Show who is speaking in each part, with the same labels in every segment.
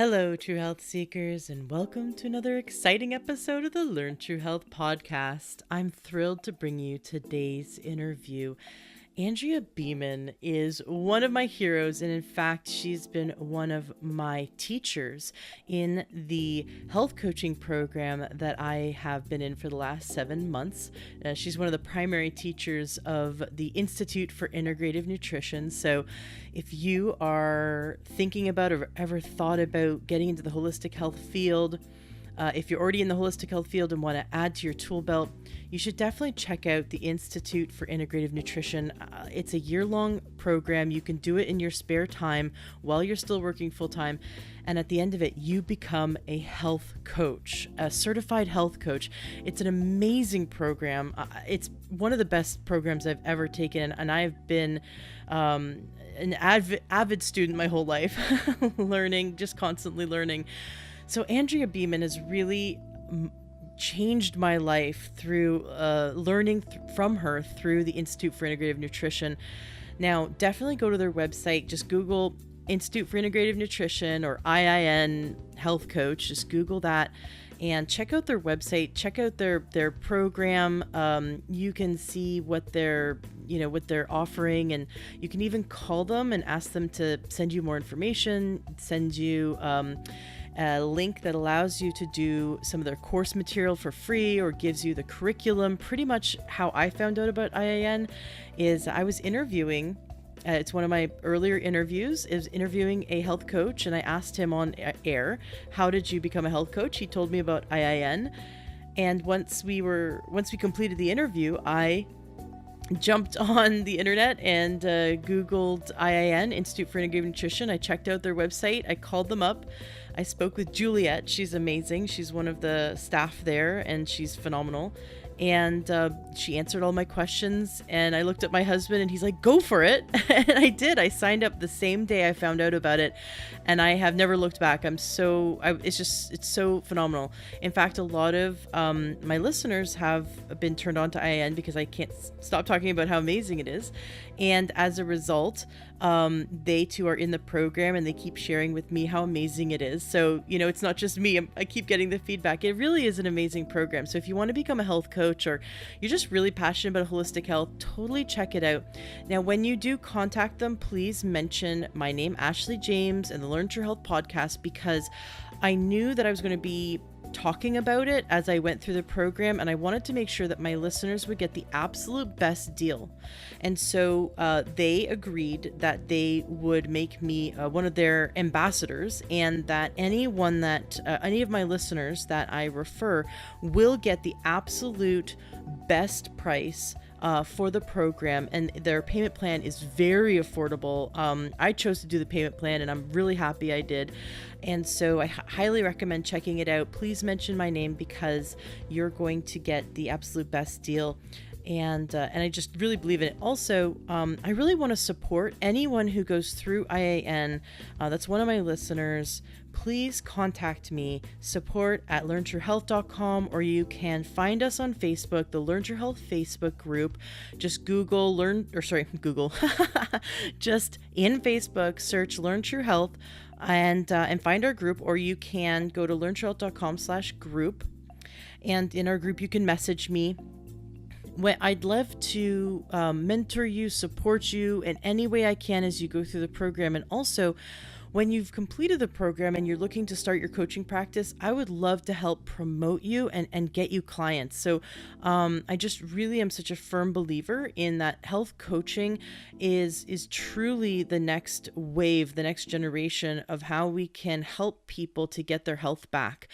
Speaker 1: Hello, True Health Seekers, and welcome to another exciting episode of the Learn True Health podcast. I'm thrilled to bring you today's interview. Andrea Beaman is one of my heroes, and in fact, she's been one of my teachers in the health coaching program that I have been in for the last 7 months. She's one of the primary teachers of the Institute for Integrative Nutrition. So if you are thinking about or ever thought about getting into the holistic health field, if you're already in the holistic health field and want to add to your tool belt, you should definitely check out the Institute for Integrative Nutrition. It's a year-long program. You can do it in your spare time while you're still working full-time. And at the end of it, you become a health coach, a certified health coach. It's an amazing program. It's one of the best programs I've ever taken. And I've been an avid student my whole life, learning, just constantly learning. So Andrea Beaman has really changed my life through learning from her through the Institute for Integrative Nutrition. Now, definitely go to their website. Just Google Institute for Integrative Nutrition or IIN Health Coach. Just Google that and check out their website. Check out their program. You can see what they're offering, and you can even call them and ask them to send you more information, send you a link that allows you to do some of their course material for free or gives you the curriculum. Pretty much how I found out about IIN is I was interviewing, it's one of my earlier interviews, is interviewing a health coach, and I asked him on air, how did you become a health coach? He told me about IIN, and once we completed the interview, I jumped on the internet and Googled IIN, Institute for Integrative Nutrition. I checked out their website. I called them up. I spoke with Juliet. She's amazing. She's one of the staff there, and she's phenomenal. And she answered all my questions, and I looked at my husband, and he's like, go for it. And I did. I signed up the same day I found out about it, and I have never looked back. It's so phenomenal. In fact, a lot of my listeners have been turned on to IIN because I can't stop talking about how amazing it is. And as a result, they too are in the program, and they keep sharing with me how amazing it is. So, it's not just me. I keep getting the feedback. It really is an amazing program. So if you want to become a health coach, or you're just really passionate about holistic health, totally check it out. Now, when you do contact them, please mention my name, Ashley James, and the Learn True Health podcast, because I knew that I was going to be talking about it as I went through the program, and I wanted to make sure that my listeners would get the absolute best deal. And so they agreed that they would make me one of their ambassadors, and that any of my listeners that I refer will get the absolute best price for the program, and their payment plan is very affordable. I chose to do the payment plan, and I'm really happy I did. And so I highly recommend checking it out. Please mention my name because you're going to get the absolute best deal. And I just really believe in it. Also, I really want to support anyone who goes through IIN. That's one of my listeners. Please contact me, support@learntruehealth.com, or you can find us on Facebook, the Learn True Health Facebook group. Just Google just in Facebook, search Learn True Health and find our group, or you can go to learntruehealth.com/group. And in our group, you can message me. I'd love to mentor you, support you in any way I can as you go through the program. And also, when you've completed the program and you're looking to start your coaching practice, I would love to help promote you and get you clients. So I just really am such a firm believer in that health coaching is truly the next wave, the next generation of how we can help people to get their health back.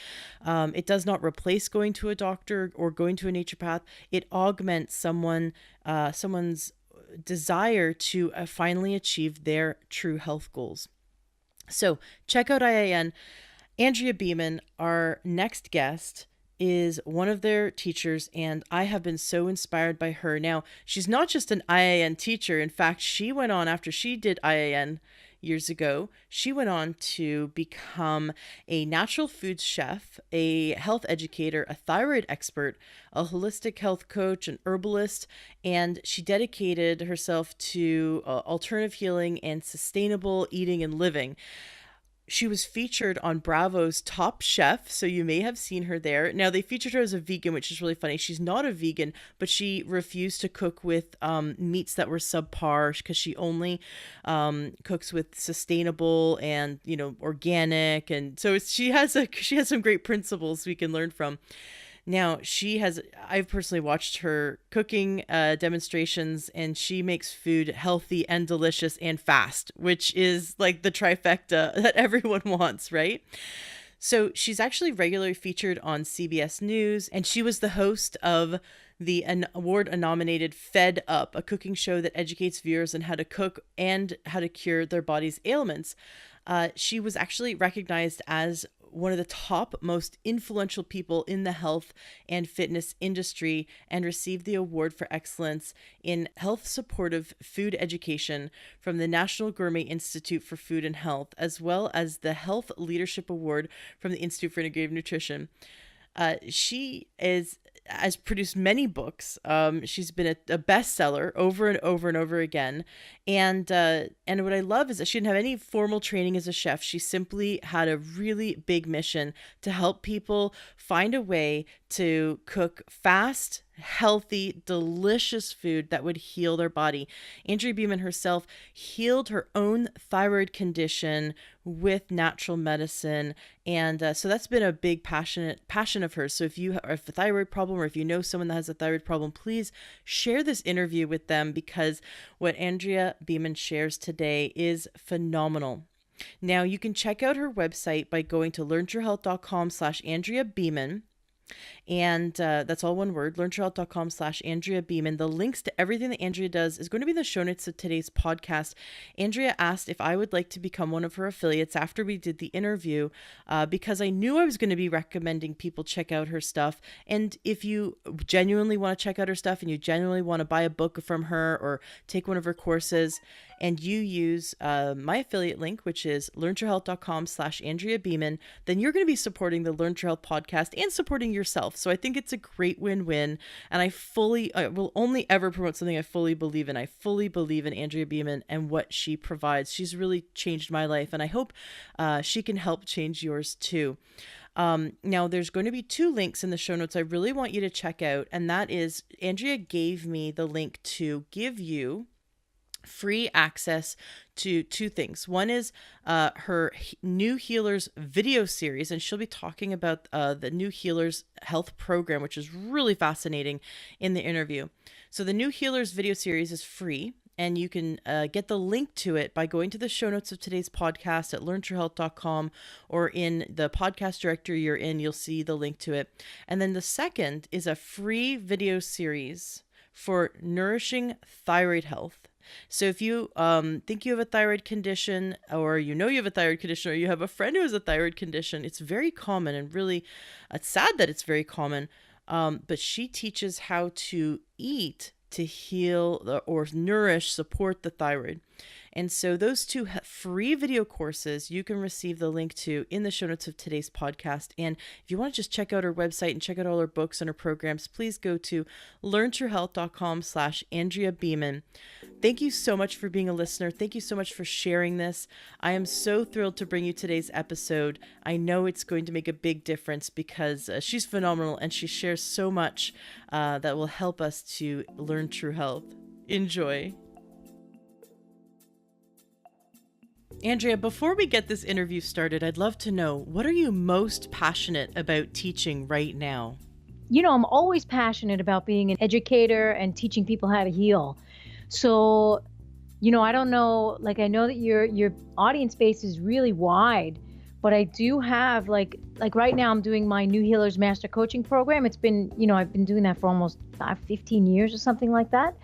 Speaker 1: It does not replace going to a doctor or going to a naturopath. It augments someone's desire to finally achieve their true health goals. So check out IIN. Andrea Beaman, our next guest, is one of their teachers, and I have been so inspired by her. Now, she's not just an IIN teacher. In fact, she went on, after she did IIN years ago, she went on to become a natural foods chef, a health educator, a thyroid expert, a holistic health coach, an herbalist, and she dedicated herself to alternative healing and sustainable eating and living. She was featured on Bravo's Top Chef, so you may have seen her there. Now, they featured her as a vegan, which is really funny. She's not a vegan, but she refused to cook with meats that were subpar because she only cooks with sustainable and, organic. And so she has some great principles we can learn from. Now, I've personally watched her cooking demonstrations, and she makes food healthy and delicious and fast, which is like the trifecta that everyone wants, right? So she's actually regularly featured on CBS News, and she was the host of the award-nominated Fed Up, a cooking show that educates viewers on how to cook and how to cure their body's ailments. She was actually recognized as one of the top most influential people in the health and fitness industry and received the award for excellence in health supportive food education from the National Gourmet Institute for Food and Health, as well as the Health Leadership Award from the Institute for Integrative Nutrition. She has produced many books. She's been a bestseller over and over and over again. And what I love is that she didn't have any formal training as a chef. She simply had a really big mission to help people find a way to cook fast, healthy, delicious food that would heal their body. Andrea Beaman herself healed her own thyroid condition with natural medicine. And so that's been a big passion of hers. So if you have a thyroid problem, or if you know someone that has a thyroid problem, please share this interview with them, because what Andrea Beaman shares today is phenomenal. Now, you can check out her website by going to learntruehealth.com/Andrea Beaman. And that's all one word, learntruehealth.com/Andrea Beaman. The links to everything that Andrea does is going to be in the show notes of today's podcast. Andrea asked if I would like to become one of her affiliates after we did the interview, because I knew I was going to be recommending people check out her stuff. And if you genuinely want to check out her stuff and you genuinely want to buy a book from her or take one of her courses, and you use my affiliate link, which is learntruehealth.com/Andrea Beaman, then you're going to be supporting the Learn True Health podcast and supporting yourself. So I think it's a great win-win. And I will only ever promote something I fully believe in. I fully believe in Andrea Beaman and what she provides. She's really changed my life, and I hope she can help change yours too. Now, there's going to be 2 links in the show notes I really want you to check out. And that is, Andrea gave me the link to give you free access to 2 things. One is her New Healers video series, and she'll be talking about the New Healers health program, which is really fascinating in the interview. So the New Healers video series is free, and you can get the link to it by going to the show notes of today's podcast at learntruehealth.com, or in the podcast directory you're in, you'll see the link to it. And then the second is a free video series for nourishing thyroid health. So if you think you have a thyroid condition, or you know you have a thyroid condition, or you have a friend who has a thyroid condition, it's very common, and really it's sad that it's very common. But she teaches how to eat to heal or nourish, support the thyroid. And so those 2 free video courses you can receive the link to in the show notes of today's podcast. And if you want to just check out her website and check out all her books and her programs, please go to learntruehealth.com/Andrea Beaman. Thank you so much for being a listener. Thank you so much for sharing this. I am so thrilled to bring you today's episode. I know it's going to make a big difference, because she's phenomenal, and she shares so much that will help us to learn true health. Enjoy. Andrea, before we get this interview started, I'd love to know, what are you most passionate about teaching right now?
Speaker 2: I'm always passionate about being an educator and teaching people how to heal. So, I don't know, I know that your audience base is really wide, but I do have like right now I'm doing my New Healers Master Coaching Program. It's been, I've been doing that for almost 15 years or something like that.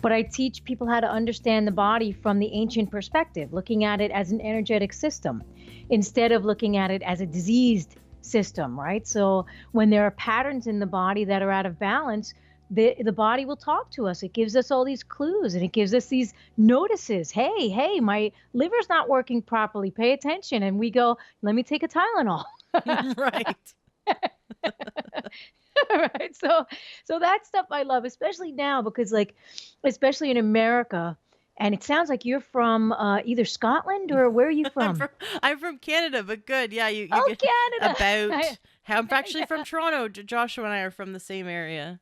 Speaker 2: But I teach people how to understand the body from the ancient perspective, looking at it as an energetic system instead of looking at it as a diseased system, right? So when there are patterns in the body that are out of balance, the body will talk to us. It gives us all these clues, and it gives us these notices. Hey, my liver's not working properly. Pay attention. And we go, let me take a Tylenol.
Speaker 1: Right.
Speaker 2: Right. So that stuff I love, especially now, because especially in America, And it sounds like you're from either Scotland or where are you
Speaker 1: I'm
Speaker 2: from?
Speaker 1: from I'm from Canada, but good. Yeah, you
Speaker 2: Oh,
Speaker 1: get
Speaker 2: Canada.
Speaker 1: about. I'm actually from
Speaker 2: Yeah.
Speaker 1: Toronto. Joshua and I are from the same area.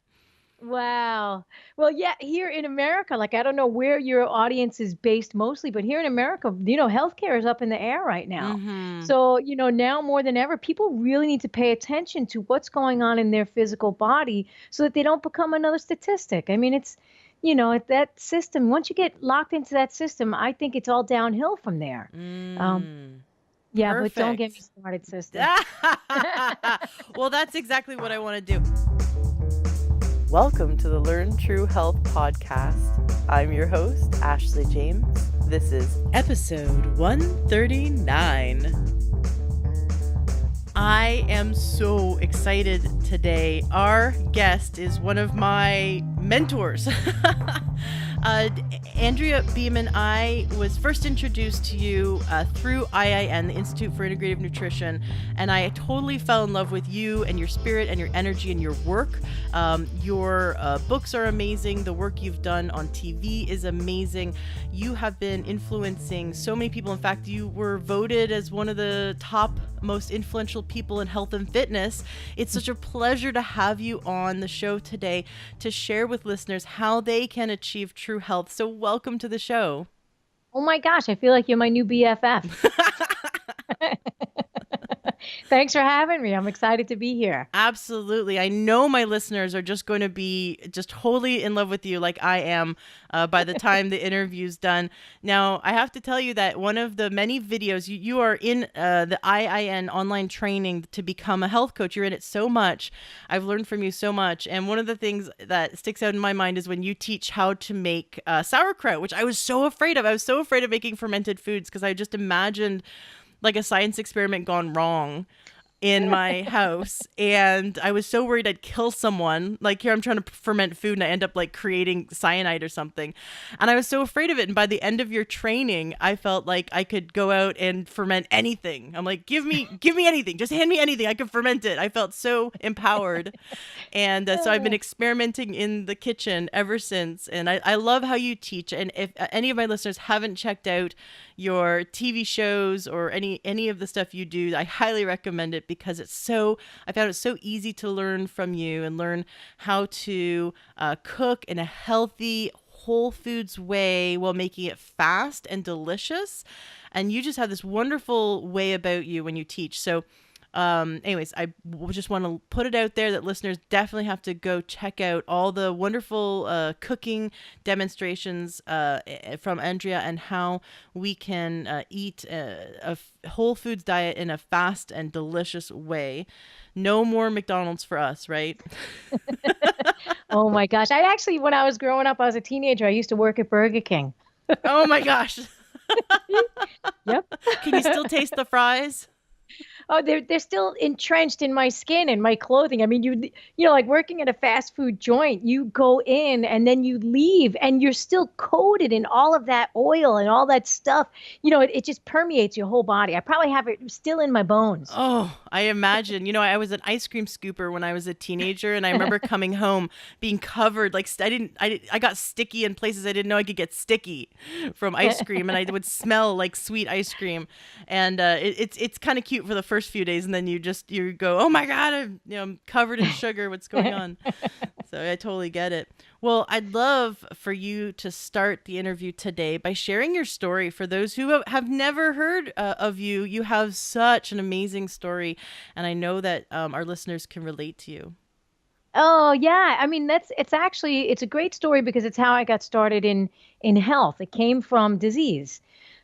Speaker 2: Wow. Well, yeah, here in America, like I don't know where your audience is based mostly, but here in America, healthcare is up in the air right now.
Speaker 1: Mm-hmm.
Speaker 2: So, now more than ever, people really need to pay attention to what's going on in their physical body so that they don't become another statistic. I mean, that system, once you get locked into that system, I think it's all downhill from there. Um,
Speaker 1: Mm.
Speaker 2: yeah, but don't get me
Speaker 1: Perfect.
Speaker 2: started, sister.
Speaker 1: Well, that's exactly what I want to do. Welcome to the Learn True Health podcast. I'm your host, Ashley James. This is episode 139. I am so excited today. Our guest is one of my mentors. Andrea Beaman, I was first introduced to you through IIN, the Institute for Integrative Nutrition, and I totally fell in love with you and your spirit and your energy and your work. Your books are amazing. The work you've done on TV is amazing. You have been influencing so many people. In fact, you were voted as one of the top most influential people in health and fitness. It's such a pleasure to have you on the show today to share with listeners how they can achieve true health. So welcome to the show.
Speaker 2: Oh my gosh, I feel like you're my new BFF. Thanks for having me. I'm excited to be here.
Speaker 1: Absolutely. I know my listeners are just going to be just totally in love with you like I am by the time the interview's done. Now, I have to tell you that one of the many videos, you are in the IIN online training to become a health coach. You're in it so much. I've learned from you so much. And one of the things that sticks out in my mind is when you teach how to make sauerkraut, which I was so afraid of. I was so afraid of making fermented foods because I just imagined like a science experiment gone wrong in my house, and I was so worried I'd kill someone. Like here I'm trying to ferment food and I end up like creating cyanide or something, and I was so afraid of it. And by the end of your training, I felt like I could go out and ferment anything. I'm like, give me anything, just hand me anything, I can ferment it. I felt so empowered. And so I've been experimenting in the kitchen ever since, and I love how you teach. And if any of my listeners haven't checked out your TV shows or any of the stuff you do, I highly recommend it because I found it so easy to learn from you and learn how to cook in a healthy, whole foods way while making it fast and delicious. And you just have this wonderful way about you when you teach. So anyways, I just want to put it out there that listeners definitely have to go check out all the wonderful cooking demonstrations from Andrea and how we can eat a whole foods diet in a fast and delicious way. No more McDonald's for us, right?
Speaker 2: Oh my gosh. When I was growing up, I was a teenager. I used to work at Burger King.
Speaker 1: Oh my gosh.
Speaker 2: Yep.
Speaker 1: Can you still taste the fries?
Speaker 2: Oh, they're still entrenched in my skin and my clothing. I mean, like working at a fast food joint, you go in and then you leave and you're still coated in all of that oil and all that stuff. It just permeates your whole body. I probably have it still in my bones.
Speaker 1: Oh, I imagine. I was an ice cream scooper when I was a teenager, and I remember coming home being covered. Like I got sticky in places I didn't know I could get sticky from ice cream, and I would smell like sweet ice cream. And it's kind of cute for the first few days, and then you go, oh my God, I'm covered in sugar. What's going on? So I totally get it. Well, I'd love for you to start the interview today by sharing your story. For those who have never heard of you, you have such an amazing story, and I know that our listeners can relate to you.
Speaker 2: Oh yeah, I mean it's a great story because it's how I got started in health. It came from disease.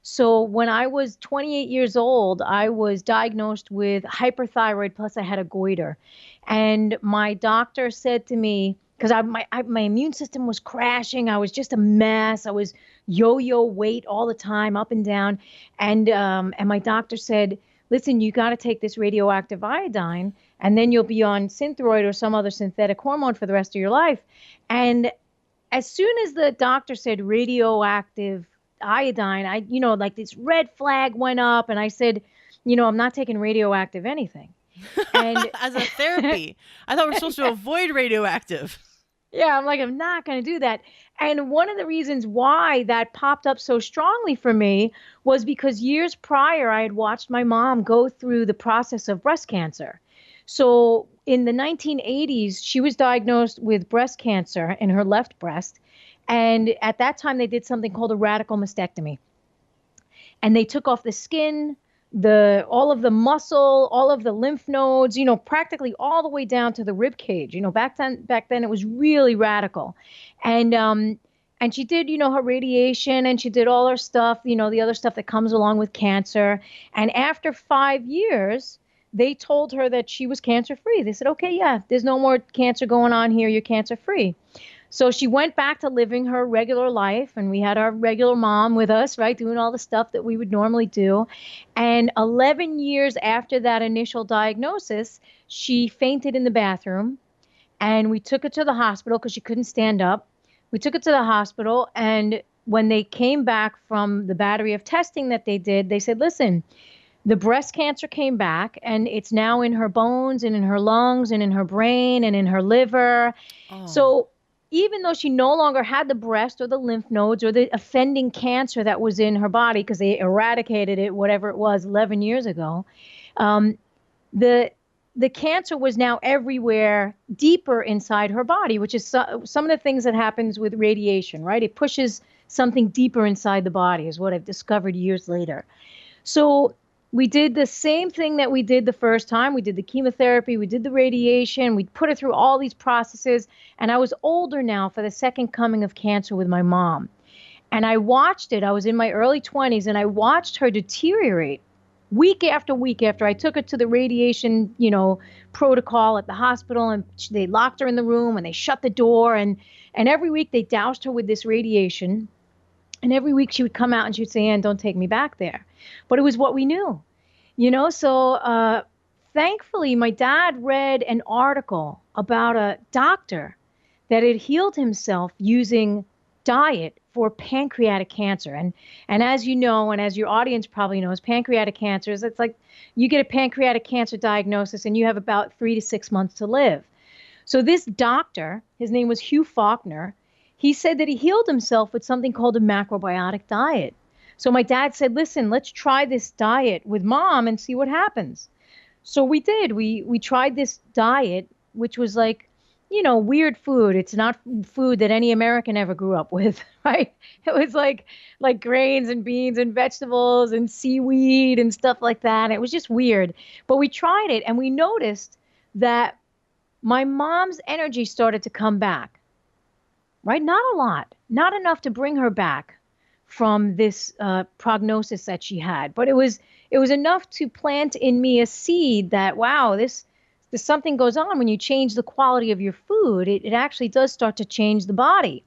Speaker 2: So when I was 28 years old, I was diagnosed with hyperthyroid plus I had a goiter. And my doctor said to me, because my immune system was crashing, I was just a mess. I was yo-yo weight all the time, up and down. And my doctor said, listen, you got to take this radioactive iodine, and then you'll be on Thyroid or some other synthetic hormone for the rest of your life. And as soon as the doctor said radioactive iodine, like this red flag went up, and I said, I'm not taking radioactive anything. And
Speaker 1: as a therapy, I thought we're supposed to avoid radioactive.
Speaker 2: Yeah, I'm like, I'm not going to do that. And one of the reasons why that popped up so strongly for me was because years prior, I had watched my mom go through the process of breast cancer. So in the 1980s, she was diagnosed with breast cancer in her left breast. And at that time, they did something called a radical mastectomy, and they took off the skin, the all of the muscle, all of the lymph nodes, practically all the way down to the rib cage. Back then it was really radical. And she did, her radiation, and she did all her stuff, the other stuff that comes along with cancer. And after 5 years, they told her that she was cancer free. They said, okay, yeah, there's no more cancer going on here. You're cancer free. So she went back to living her regular life, and we had our regular mom with us, right, doing all the stuff that we would normally do. And 11 years after that initial diagnosis, she fainted in the bathroom, and we took her to the hospital because she couldn't stand up. We took her to the hospital, and when they came back from the battery of testing that they did, they said, listen, the breast cancer came back, and it's now in her bones and in her lungs and in her brain and in her liver.
Speaker 1: Oh,
Speaker 2: So even though she no longer had the breast or the lymph nodes or the offending cancer that was in her body because they eradicated it, whatever it was, 11 years ago, um, the the cancer was now everywhere, deeper inside her body, which is some of the things that happens with radiation, right? It pushes something deeper inside the body, is what I've discovered years later. So we did the same thing that we did the first time. We did the chemotherapy, we did the radiation, we put her through all these processes. And I was older now for the second coming of cancer with my mom. And I watched it. I was in my early 20s, and I watched her deteriorate week after week after I took her to the radiation, protocol at the hospital, and they locked her in the room and they shut the door, and every week they doused her with this radiation. And every week she would come out and she would say, Ann, don't take me back there. But it was what we knew, So thankfully, my dad read an article about a doctor that had healed himself using diet for pancreatic cancer. And as you know, and as your audience probably knows, pancreatic cancer is, it's like you get a pancreatic cancer diagnosis and you have about 3 to 6 months to live. So this doctor, his name was Hugh Faulkner, he said that he healed himself with something called a macrobiotic diet. So my dad said, listen, let's try this diet with mom and see what happens. So we did. We tried this diet, which was like, weird food. It's not food that any American ever grew up with, right? It was like grains and beans and vegetables and seaweed and stuff like that. It was just weird. But we tried it, and we noticed that my mom's energy started to come back, right? Not a lot, not enough to bring her back from this prognosis that she had, but it was enough to plant in me a seed that, wow, this something goes on when you change the quality of your food. It actually does start to change the body.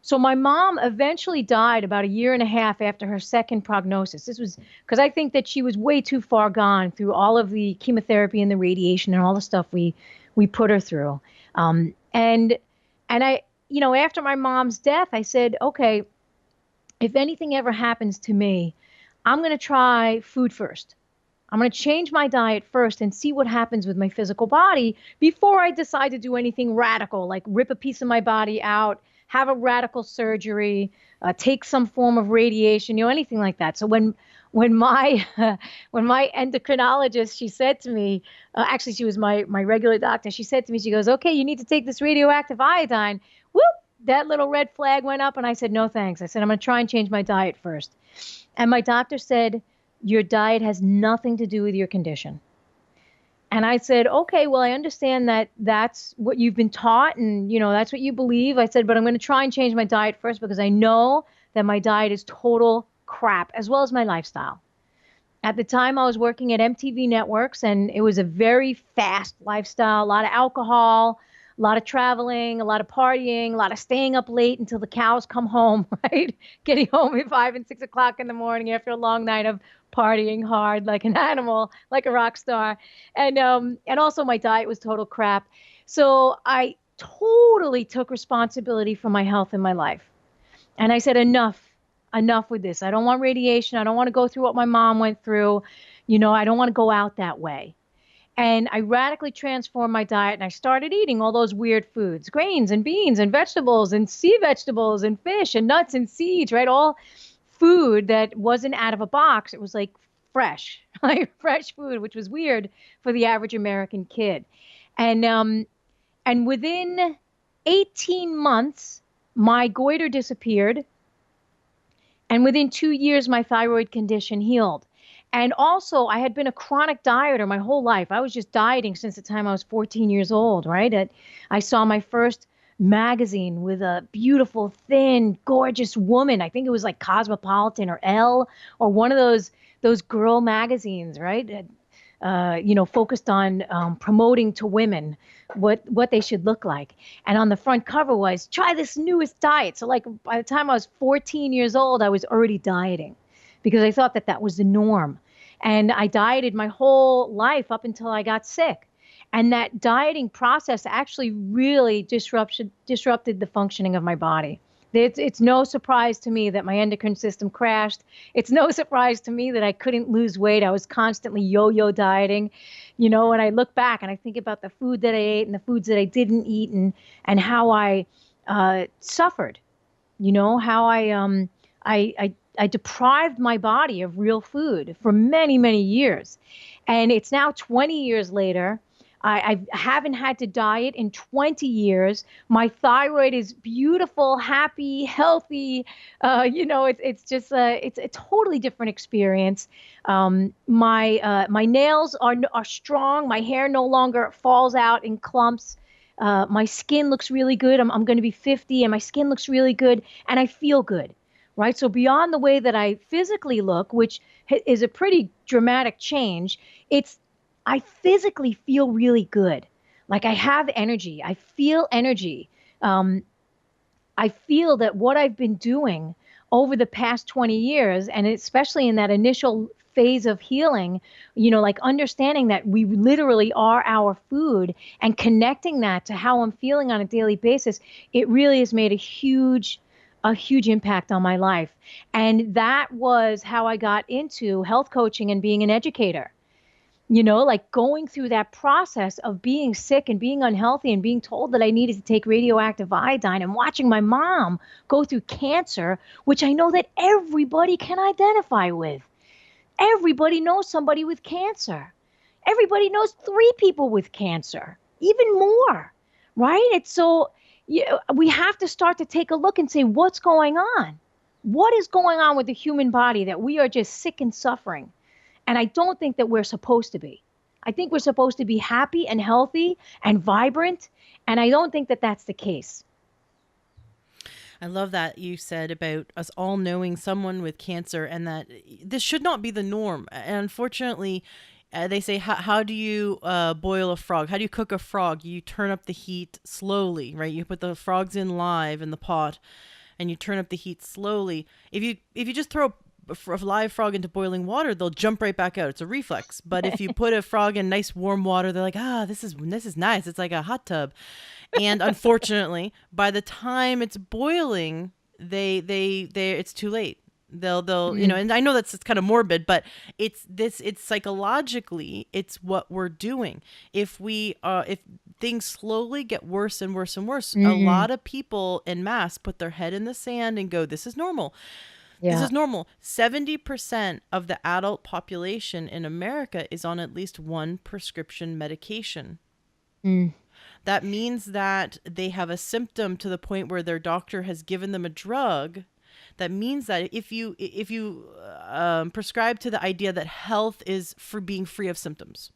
Speaker 2: So my mom eventually died about a year and a half after her second prognosis. This was because I think that she was way too far gone through all of the chemotherapy and the radiation and all the stuff we put her through. And I, after my mom's death, I said, okay, if anything ever happens to me, I'm going to try food first. I'm going to change my diet first and see what happens with my physical body before I decide to do anything radical, like rip a piece of my body out, have a radical surgery, take some form of radiation, anything like that. So when my when my endocrinologist, she said to me, actually she was my regular doctor, she said to me, she goes, okay, you need to take this radioactive iodine. Whoop, that little red flag went up, and I said, no thanks. I said, I'm going to try and change my diet first. And my doctor said, your diet has nothing to do with your condition. And I said, okay, well, I understand that that's what you've been taught, and that's what you believe. I said, but I'm going to try and change my diet first because I know that my diet is total crap, as well as my lifestyle. At the time, I was working at MTV Networks, and it was a very fast lifestyle, a lot of alcohol, a lot of traveling, a lot of partying, a lot of staying up late until the cows come home, right? Getting home at 5 and 6 o'clock in the morning after a long night of partying hard like an animal, like a rock star. And also my diet was total crap. So I totally took responsibility for my health in my life. And I said, enough with this. I don't want radiation. I don't want to go through what my mom went through. I don't want to go out that way. And I radically transformed my diet and I started eating all those weird foods, grains and beans and vegetables and sea vegetables and fish and nuts and seeds, right? All food that wasn't out of a box. It was like fresh, like fresh food, which was weird for the average American kid. And within 18 months, my goiter disappeared. And within 2 years, my thyroid condition healed. And also, I had been a chronic dieter my whole life. I was just dieting since the time I was 14 years old, right? I saw my first magazine with a beautiful, thin, gorgeous woman. I think it was like Cosmopolitan or Elle or one of those girl magazines, right? Focused on promoting to women what they should look like. And on the front cover was try this newest diet. So like by the time I was 14 years old, I was already dieting because I thought that that was the norm. And I dieted my whole life up until I got sick. And that dieting process actually really disrupted the functioning of my body. It's no surprise to me that my endocrine system crashed. It's no surprise to me that I couldn't lose weight. I was constantly yo-yo dieting. When I look back and I think about the food that I ate and the foods that I didn't eat and how I suffered, how I deprived my body of real food for many, many years. And it's now 20 years later. I haven't had to diet in 20 years. My thyroid is beautiful, happy, healthy. It's just it's a totally different experience. My nails are strong. My hair no longer falls out in clumps. My skin looks really good. I'm going to be 50, and my skin looks really good, and I feel good. Right. So beyond the way that I physically look, which is a pretty dramatic change, I physically feel really good. Like I have energy. I feel energy. I feel that what I've been doing over the past 20 years, and especially in that initial phase of healing, like understanding that we literally are our food and connecting that to how I'm feeling on a daily basis, it really has made a huge impact on my life. And that was how I got into health coaching and being an educator. Like going through that process of being sick and being unhealthy and being told that I needed to take radioactive iodine and watching my mom go through cancer, which I know that everybody can identify with. Everybody knows somebody with cancer. Everybody knows 3 people with cancer, even more, right? It's so we have to start to take a look and say, what's going on? What is going on with the human body that we are just sick and suffering? And I don't think that we're supposed to be. I think we're supposed to be happy and healthy and vibrant. And I don't think that that's the case.
Speaker 1: I love that you said about us all knowing someone with cancer and that this should not be the norm. And unfortunately, they say, how do you boil a frog? How do you cook a frog? You turn up the heat slowly, right? You put the frogs in live in the pot and you turn up the heat slowly. If you just throw a live frog into boiling water, they'll jump right back out. It's a reflex. But if you put a frog in nice warm water, they're like, this is nice. It's like a hot tub. And unfortunately, by the time it's boiling, they it's too late. They'll and I know it's kind of morbid, but it's psychologically, it's what we're doing. If things slowly get worse and worse and worse, a lot of people en masse put their head in the sand and go, this is normal. Yeah. This is normal. 70% of the adult population in America is on at least one prescription medication. That means that they have a symptom to the point where their doctor has given them a drug. That means that if you prescribe to the idea that health is for being free of symptoms,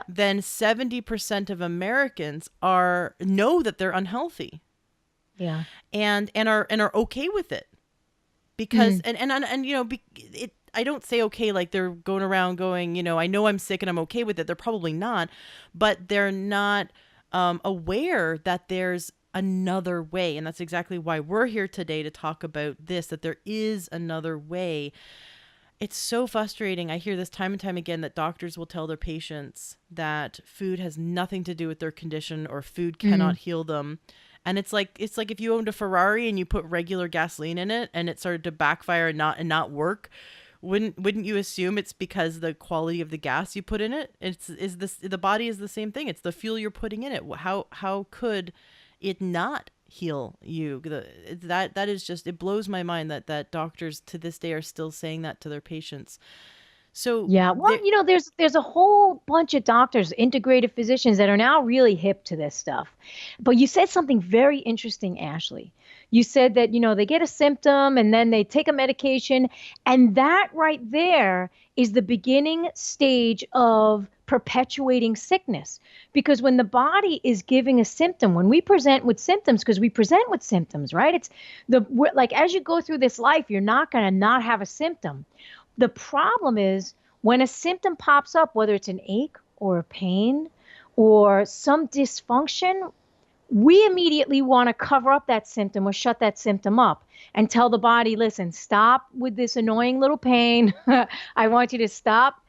Speaker 1: then 70% of Americans know that they're unhealthy.
Speaker 2: Yeah.
Speaker 1: And are okay with it. Because I don't say okay like they're going around going, I know I'm sick and I'm okay with it. They're probably not, but they're not aware that there's another way. And that's exactly why we're here today to talk about this, that there is another way. It's so frustrating. I hear this time and time again that doctors will tell their patients that food has nothing to do with their condition or food cannot heal them. And it's like if you owned a Ferrari and you put regular gasoline in it and it started to backfire and not work. wouldn't you assume it's because the quality of the gas you put in it? The body is the same thing. It's the fuel you're putting in it. How could it not heal you? That is just, it blows my mind that doctors to this day are still saying that to their patients. So
Speaker 2: Yeah, well,
Speaker 1: there,
Speaker 2: there's a whole bunch of doctors, integrative physicians that are now really hip to this stuff. But you said something very interesting, Ashley. You said that, they get a symptom and then they take a medication, and that right there is the beginning stage of perpetuating sickness. Because when the body is giving a symptom, when we present with symptoms, because we present with symptoms, right? Like as you go through this life, you're not going to not have a symptom. The problem is when a symptom pops up, whether it's an ache or a pain or some dysfunction, we immediately want to cover up that symptom or shut that symptom up and tell the body, listen, stop with this annoying little pain. I want you to stop,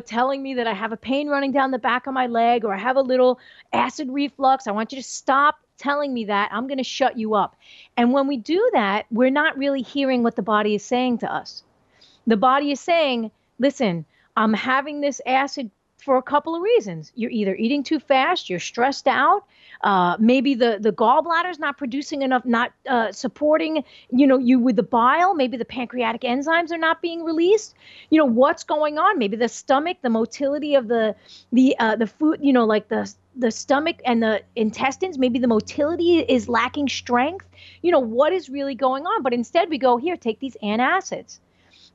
Speaker 2: telling me that I have a pain running down the back of my leg or I have a little acid reflux. I want you to stop telling me that. I'm going to shut you up. And when we do that, we're not really hearing what the body is saying to us. The body is saying, listen, I'm having this acid for a couple of reasons. You're either eating too fast, you're stressed out, maybe the gallbladder is not producing enough, not supporting, you with the bile. Maybe the pancreatic enzymes are not being released. What's going on? Maybe the stomach, the motility of the food, like the stomach and the intestines, maybe the motility is lacking strength. What is really going on? But instead we go, here, take these antacids.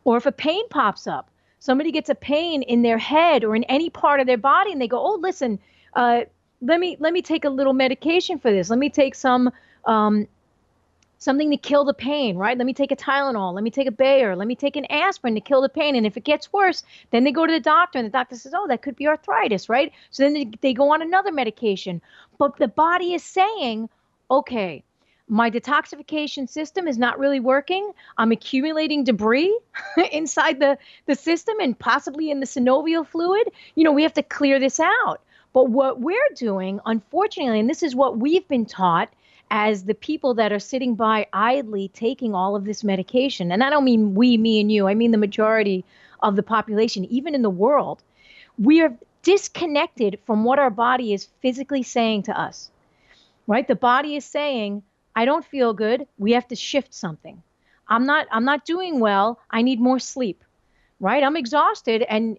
Speaker 2: Or if a pain pops up, somebody gets a pain in their head or in any part of their body, and they go, "Oh, listen, let me take a little medication for this. Let me take something to kill the pain, right? Let me take a Tylenol. Let me take a Bayer. Let me take an aspirin to kill the pain." And if it gets worse, then they go to the doctor, and the doctor says, "Oh, that could be arthritis, right?" So then they go on another medication. But the body is saying, "Okay, my detoxification system is not really working. I'm accumulating debris inside the system and possibly in the synovial fluid. We have to clear this out." But what we're doing, unfortunately, and this is what we've been taught as the people that are sitting by idly taking all of this medication, and I don't mean we, me, and you, I mean the majority of the population, even in the world, we are disconnected from what our body is physically saying to us, right? The body is saying, I don't feel good. We have to shift something. I'm not doing well. I need more sleep, right? I'm exhausted. And,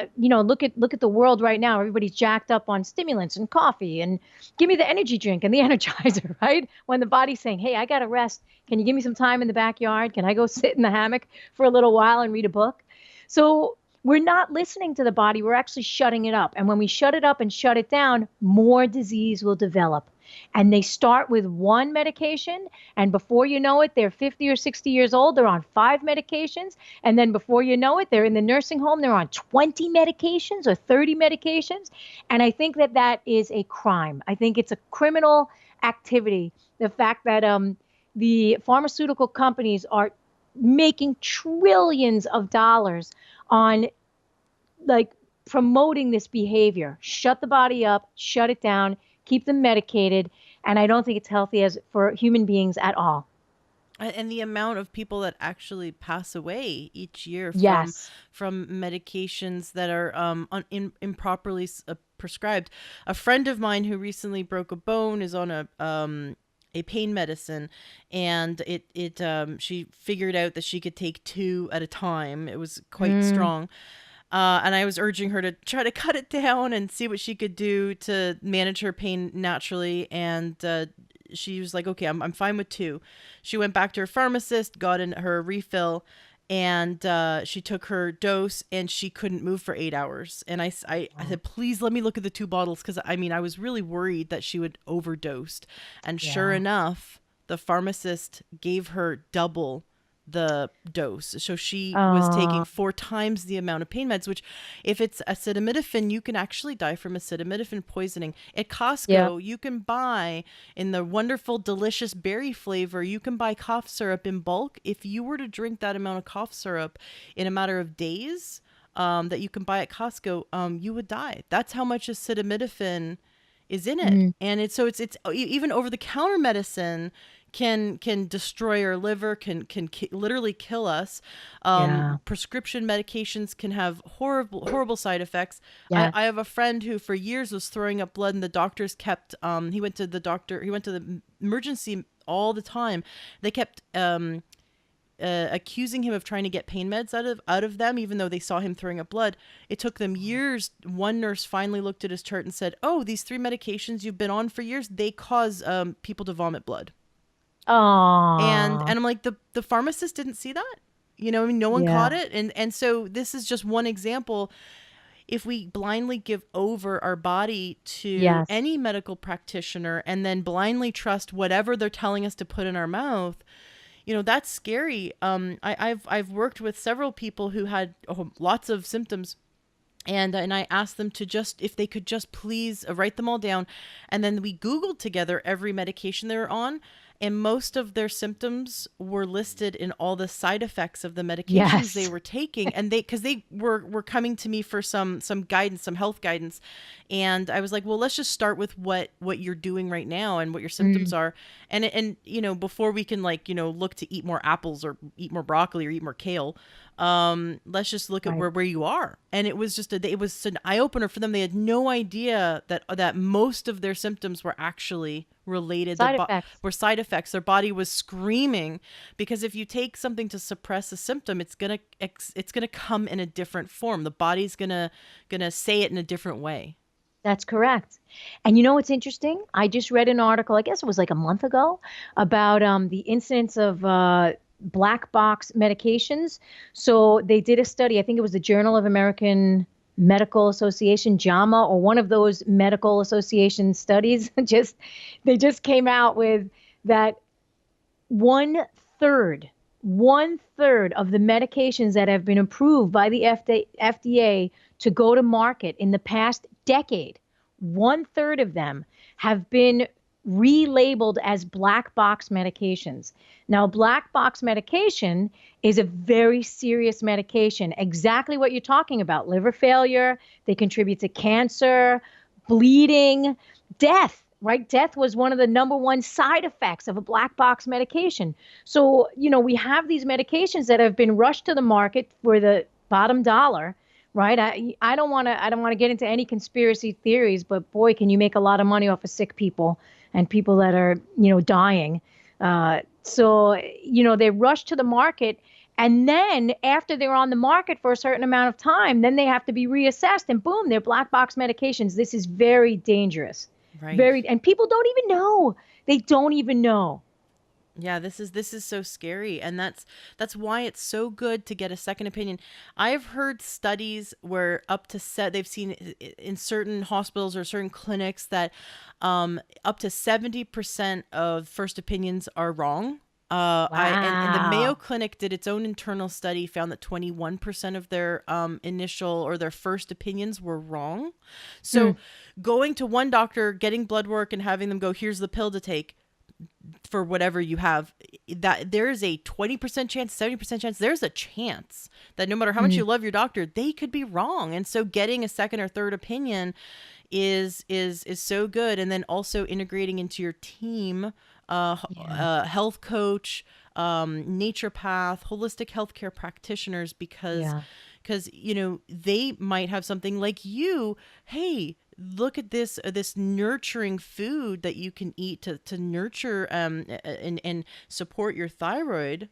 Speaker 2: look at the world right now. Everybody's jacked up on stimulants and coffee and give me the energy drink and the energizer, right? When the body's saying, hey, I got to rest. Can you give me some time in the backyard? Can I go sit in the hammock for a little while and read a book? So we're not listening to the body. We're actually shutting it up. And when we shut it up and shut it down, more disease will develop. And they start with one medication, and before you know it, they're 50 or 60 years old. They're on 5 medications. And then before you know it, they're in the nursing home. They're on 20 medications or 30 medications. And I think that is a crime. I think it's a criminal activity. The fact that the pharmaceutical companies are making trillions of dollars on like promoting this behavior. Shut the body up, shut it down, keep them medicated. And I don't think it's healthy for human beings at all.
Speaker 1: And the amount of people that actually pass away each year
Speaker 2: Yes.
Speaker 1: from medications that are improperly prescribed. A friend of mine who recently broke a bone is on a pain medicine, and she figured out that she could take 2 at a time. It was quite strong. And I was urging her to try to cut it down and see what she could do to manage her pain naturally. And she was like, okay, I'm fine with 2. She went back to her pharmacist, got in her refill, and she took her dose, and she couldn't move for 8 hours. And I said, please let me look at the 2 bottles, because I was really worried that she would overdosed. And sure enough, the pharmacist gave her double the dose. So she was taking 4 times the amount of pain meds, which if it's acetaminophen, you can actually die from acetaminophen poisoning. At Costco, you can buy in the wonderful, delicious berry flavor, you can buy cough syrup in bulk. If you were to drink that amount of cough syrup in a matter of days, that you can buy at Costco, you would die. That's how much acetaminophen is in it. And it's even over the counter medicine can destroy our liver, can literally kill us.
Speaker 2: Yeah.
Speaker 1: Prescription medications can have horrible side effects.
Speaker 2: Yes.
Speaker 1: I have a friend who for years was throwing up blood, and the doctors kept he went to the emergency all the time. They kept accusing him of trying to get pain meds out of them, even though they saw him throwing up blood. It took them years. One nurse finally looked at his chart and said, "Oh, these 3 medications you've been on for years, they cause people to vomit blood." And
Speaker 2: Oh,
Speaker 1: I'm like, the pharmacist didn't see that. I mean, no one caught
Speaker 2: yeah.
Speaker 1: it. And so this is just one example. If we blindly give over our body to
Speaker 2: Yes.
Speaker 1: any medical practitioner and then blindly trust whatever they're telling us to put in our mouth, that's scary. I've worked with several people who had lots of symptoms, and I asked them to just, if they could just please write them all down, and then we Googled together every medication they were on, and most of their symptoms were listed in all the side effects of the medications they
Speaker 2: Yes.
Speaker 1: were taking, and because they were coming to me for some guidance, some health guidance, and I was like, well, let's just start with what you're doing right now and what your symptoms
Speaker 2: Mm,
Speaker 1: are, and before we can look to eat more apples or eat more broccoli or eat more kale, let's just look at
Speaker 2: right.
Speaker 1: where you are. And it was just it was an eye opener for them. They had no idea that most of their symptoms were actually related.
Speaker 2: Side effects.
Speaker 1: Were side effects. Their body was screaming, because if you take something to suppress a symptom, it's gonna come in a different form. The body's gonna say it in a different way.
Speaker 2: That's correct. And you know what's interesting? I just read an article, I guess it was like a month ago, about the incidence of black box medications. So they did a study, I think it was the Journal of American Medical Association, JAMA, or one of those medical association studies. They just came out with that one one third of the medications that have been approved by the FDA to go to market in the past decade, one third of them have been relabeled as black box medications. Now, black box medication is a very serious medication, exactly what you're talking about: liver failure, they contribute to cancer, bleeding, death. Right? Death was one of the number one side effects of a black box medication. So, we have these medications that have been rushed to the market for the bottom dollar, right? I don't want to get into any conspiracy theories, but boy, can you make a lot of money off of sick people and people that are, dying. So, they rush to the market, and then after they're on the market for a certain amount of time, then they have to be reassessed, and boom, they're black box medications. This is very dangerous.
Speaker 1: Right.
Speaker 2: And people don't even know. They don't even know.
Speaker 1: Yeah, this is so scary, and that's why it's so good to get a second opinion. I've heard studies where they've seen in certain hospitals or certain clinics that up to 70% of first opinions are wrong. And the Mayo
Speaker 2: Wow.
Speaker 1: Clinic did its own internal study, found that 21% of their initial or their first opinions were wrong.
Speaker 2: Hmm.
Speaker 1: So going to one doctor, getting blood work, and having them go, here's the pill to take for whatever you have, that there is a 20% chance, 70% chance, there's a chance that no matter how much
Speaker 2: Hmm.
Speaker 1: you love your doctor, they could be wrong. And so getting a second or third opinion is so good. And then also integrating into your team,
Speaker 2: Yeah.
Speaker 1: health coach, naturopath, holistic healthcare practitioners, because
Speaker 2: Yeah.
Speaker 1: they might have something like you. Hey, look at this nurturing food that you can eat to nurture and support your thyroid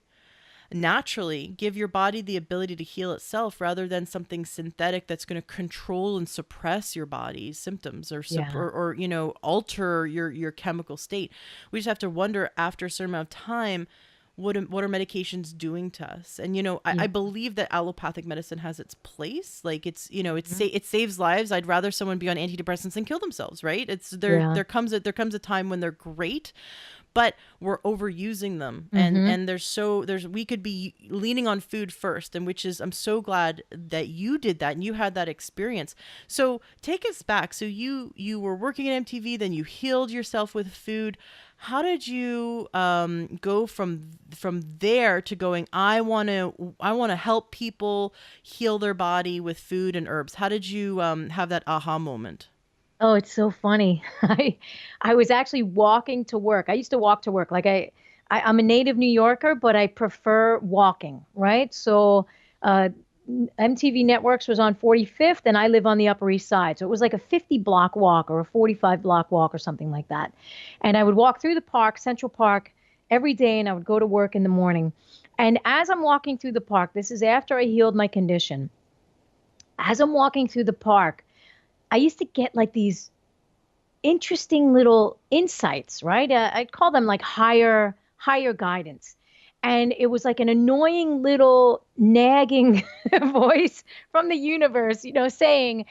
Speaker 1: naturally, give your body the ability to heal itself, rather than something synthetic that's going to control and suppress your body's symptoms,
Speaker 2: Yeah.
Speaker 1: or alter your chemical state. We just have to wonder, after a certain amount of time, what are medications doing to us? And
Speaker 2: Yeah.
Speaker 1: I believe that allopathic medicine has its place. Like,
Speaker 2: Mhm.
Speaker 1: it saves lives. I'd rather someone be on antidepressants than kill themselves, right? It's
Speaker 2: Yeah.
Speaker 1: there comes a time when they're great, but we're overusing them. and
Speaker 2: Hmm.
Speaker 1: and there's we could be leaning on food first, and which is, I'm so glad that you did that and you had that experience. So take us back. So you were working at MTV, then you healed yourself with food. How did you go from there to going, I want to help people heal their body with food and herbs? How did you have that aha moment?
Speaker 2: Oh, it's so funny. I was actually walking to work. I used to walk to work. Like I'm a native New Yorker, but I prefer walking, right? So uh, MTV Networks was on 45th, and I live on the Upper East Side. So it was like a 50 block walk or a 45 block walk or something like that. And I would walk through the park, Central Park, every day, and I would go to work in the morning. And as I'm walking through the park, this is after I healed my condition. As I'm walking through the park, I used to get like these interesting little insights, right? I'd call them like higher guidance. And it was like an annoying little nagging voice from the universe, saying,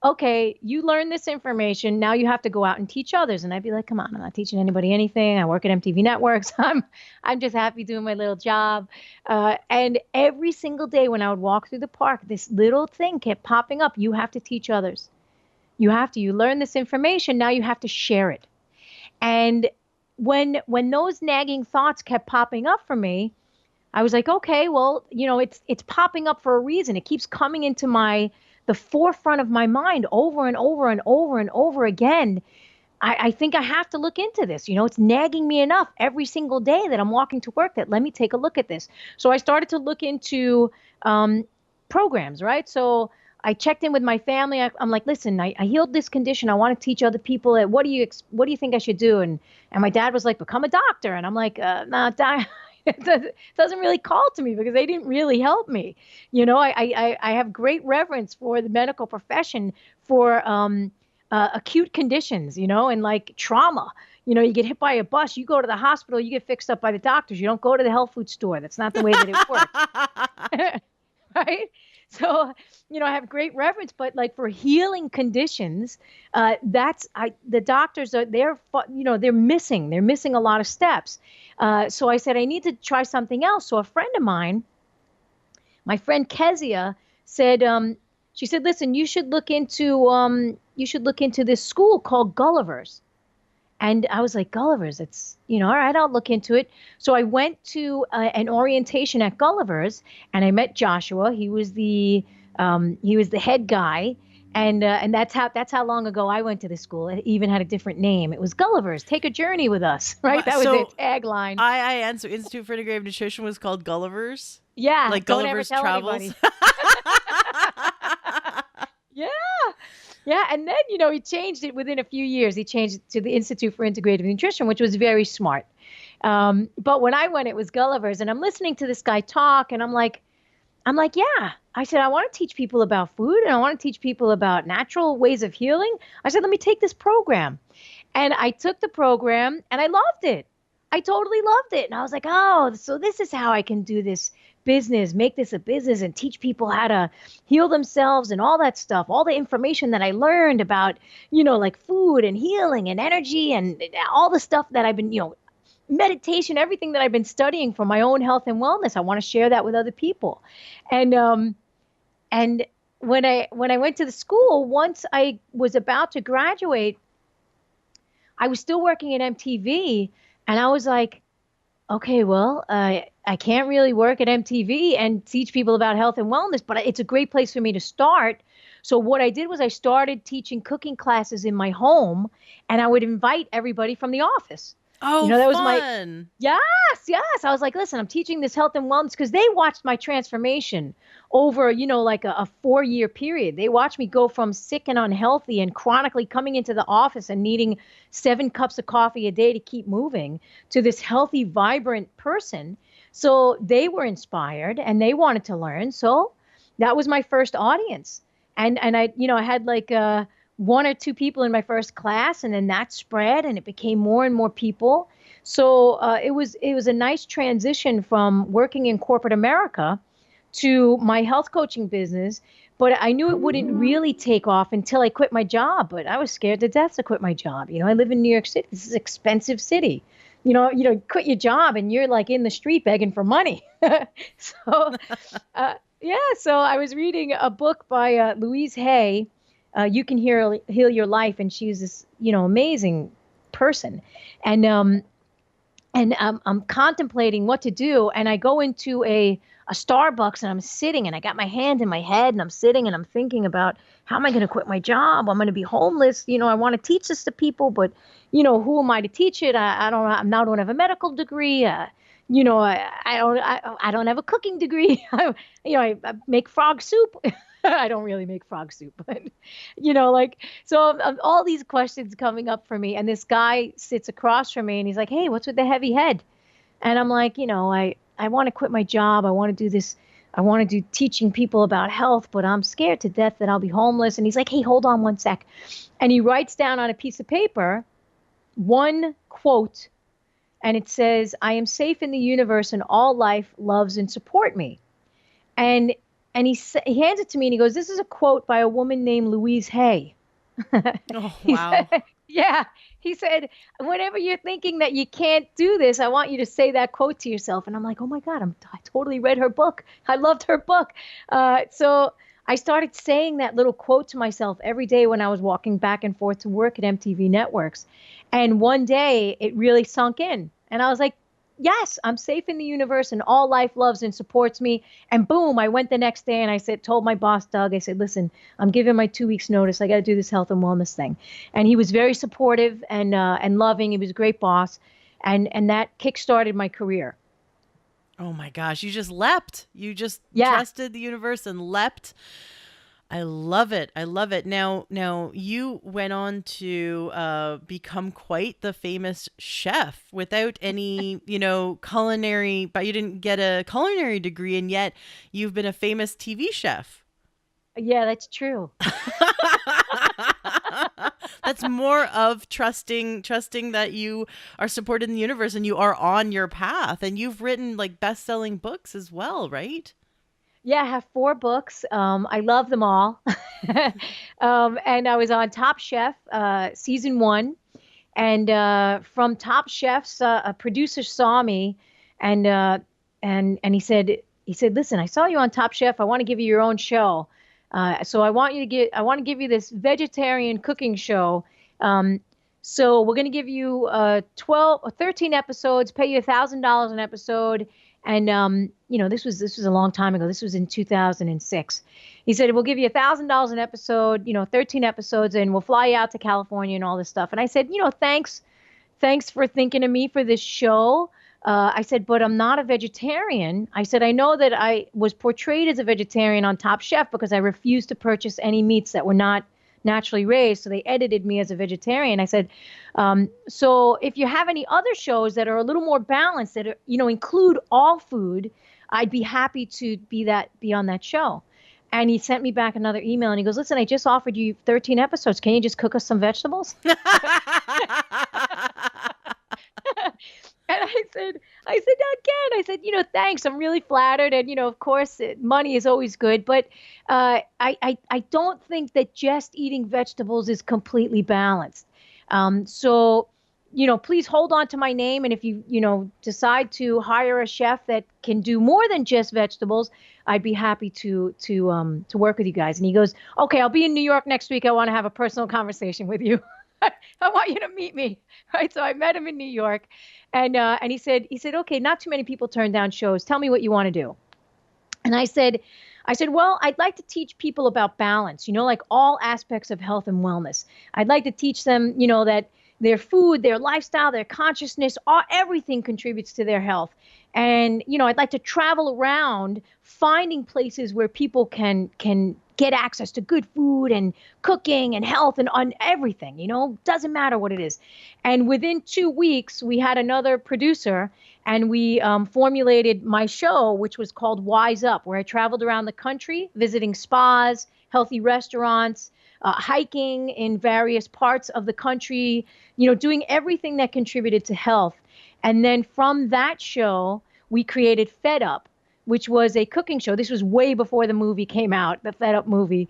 Speaker 2: okay, you learned this information. Now you have to go out and teach others. And I'd be like, come on, I'm not teaching anybody anything. I work at MTV Networks. I'm just happy doing my little job. And every single day when I would walk through the park, this little thing kept popping up. You have to teach others. You learn this information. Now you have to share it. And when those nagging thoughts kept popping up for me, I was like, okay, well, it's popping up for a reason. It keeps coming into the forefront of my mind over and over and over and over again. I think I have to look into this. It's nagging me enough every single day that I'm walking to work that let me take a look at this. So I started to look into programs, right? So I checked in with my family. I'm like, listen, I healed this condition. I want to teach other people it. What do you think I should do? And my dad was like, become a doctor. And I'm like, nah, it doesn't really call to me because they didn't really help me. I have great reverence for the medical profession for acute conditions, and like trauma. You get hit by a bus, you go to the hospital, you get fixed up by the doctors. You don't go to the health food store. That's not the way that it works. Right? So, I have great reverence, but like for healing conditions, the doctors they're missing a lot of steps. So I said, I need to try something else. So a friend of mine, my friend Kezia, said, she said, listen, you should look into this school called Gulliver's. And I was like, Gulliver's, it's, all right, I'll look into it. So I went to an orientation at Gulliver's, and I met Joshua. He was the head guy. And that's how long ago I went to the school. It even had a different name. It was Gulliver's. Take a journey with us, right? That was its tagline.
Speaker 1: IIN, so Institute for Integrative Nutrition, was called Gulliver's?
Speaker 2: Yeah.
Speaker 1: Like Gulliver's Travels?
Speaker 2: Yeah. Yeah. And then, he changed it within a few years. He changed it to the Institute for Integrative Nutrition, which was very smart. But when I went, it was Gulliver's. And I'm listening to this guy talk, and I'm like, yeah. I said, I want to teach people about food, and I want to teach people about natural ways of healing. I said, let me take this program. And I took the program, and I loved it. I totally loved it. And I was like, oh, so this is how I can do this business, make this a business and teach people how to heal themselves and all that stuff, all the information that I learned about, like food and healing and energy and all the stuff that I've been, meditation, everything that I've been studying for my own health and wellness. I want to share that with other people. And when I went to the school, once I was about to graduate, I was still working at MTV, and I was like, okay, well, I can't really work at MTV and teach people about health and wellness, but it's a great place for me to start. So what I did was I started teaching cooking classes in my home, and I would invite everybody from the office.
Speaker 1: Oh,
Speaker 2: that was
Speaker 1: fun.
Speaker 2: Yes. I was like, listen, I'm teaching this health and wellness because they watched my transformation over, like a 4-year period. They watched me go from sick and unhealthy and chronically coming into the office and needing 7 cups of coffee a day to keep moving to this healthy, vibrant person. So they were inspired and they wanted to learn. So that was my first audience. And I had like 1 or 2 people in my first class, and then that spread and it became more and more people. So it was a nice transition from working in corporate America to my health coaching business. But I knew it wouldn't really take off until I quit my job. But I was scared to death to quit my job. I live in New York City. This is an expensive city. Quit your job and you're like in the street begging for money. So I was reading a book by Louise Hay. You Can Heal Your Life, and she's this, amazing person. And I'm contemplating what to do, and I go into a a Starbucks and I'm sitting and I got my hand in my head and I'm sitting and I'm thinking about how am I going to quit my job? I'm going to be homeless. I want to teach this to people, but who am I to teach it? I don't. I don't have a medical degree. I don't have a cooking degree. I make frog soup. I don't really make frog soup, but so all these questions coming up for me, and this guy sits across from me, and he's like, "Hey, what's with the heavy head?" And I'm like, I want to quit my job. I want to do this. I want to do teaching people about health, but I'm scared to death that I'll be homeless. And he's like, "Hey, hold on one sec," and he writes down on a piece of paper one quote, and it says, "I am safe in the universe, and all life loves and support me." And he hands it to me, and he goes, "This is a quote by a woman named Louise Hay."
Speaker 1: Oh,
Speaker 2: He
Speaker 1: wow.
Speaker 2: said, yeah, he said, "Whenever you're thinking that you can't do this, I want you to say that quote to yourself." And I'm like, "Oh my God, I totally read her book. I loved her book." So I started saying that little quote to myself every day when I was walking back and forth to work at MTV Networks. And one day it really sunk in. And I was like, yes, I'm safe in the universe and all life loves and supports me. And boom, I went the next day and told my boss, Doug, I said, "Listen, I'm giving my 2 weeks notice. I got to do this health and wellness thing." And he was very supportive and loving. He was a great boss. And that kickstarted my career.
Speaker 1: Oh my gosh, you just leapt. You just
Speaker 2: Yeah.
Speaker 1: trusted the universe and leapt. I love it. I love it. Now you went on to become quite the famous chef without any, culinary, but you didn't get a culinary degree, and yet you've been a famous TV chef.
Speaker 2: Yeah, that's true.
Speaker 1: That's more of trusting that you are supported in the universe and you are on your path, and you've written like best-selling books as well, right?
Speaker 2: Yeah, I have 4 books. I love them all. And I was on Top Chef season 1. And from Top Chefs, a producer saw me, and and he said, "Listen, I saw you on Top Chef. I want to give you your own show. So I want to give you this vegetarian cooking show. Um, so we're going to give you 12 or 13 episodes, pay you $1,000 an episode." And this was a long time ago. This was in 2006. He said, "We'll give you $1,000 an episode, 13 episodes, and we'll fly you out to California and all this stuff." And I said, thanks for thinking of me for this show. I said, "But I'm not a vegetarian." I said, "I know that I was portrayed as a vegetarian on Top Chef because I refused to purchase any meats that were not naturally raised. So they edited me as a vegetarian." I said, "So if you have any other shows that are a little more balanced, that are, include all food, I'd be happy to be on that show." And he sent me back another email and he goes, "Listen, I just offered you 13 episodes. Can you just cook us some vegetables?" And I said, "Again," I said, "Thanks. I'm really flattered. And, of course, money is always good. But I don't think that just eating vegetables is completely balanced. So, please hold on to my name. And if you, decide to hire a chef that can do more than just vegetables, I'd be happy to work with you guys." And he goes, "Okay, I'll be in New York next week. I want to have a personal conversation with you. I want you to meet me." Right. So I met him in New York, and he said, "Okay, not too many people turn down shows. Tell me what you want to do." And I said, "Well, I'd like to teach people about balance, like all aspects of health and wellness. I'd like to teach them, that their food, their lifestyle, their consciousness, everything contributes to their health. And, I'd like to travel around finding places where people can get access to good food and cooking and health and on everything, doesn't matter what it is." And within 2 weeks, we had another producer and we formulated my show, which was called Wise Up, where I traveled around the country visiting spas, healthy restaurants, hiking in various parts of the country, doing everything that contributed to health. And then from that show, we created Fed Up, which was a cooking show. This was way before the movie came out, the Fed Up movie.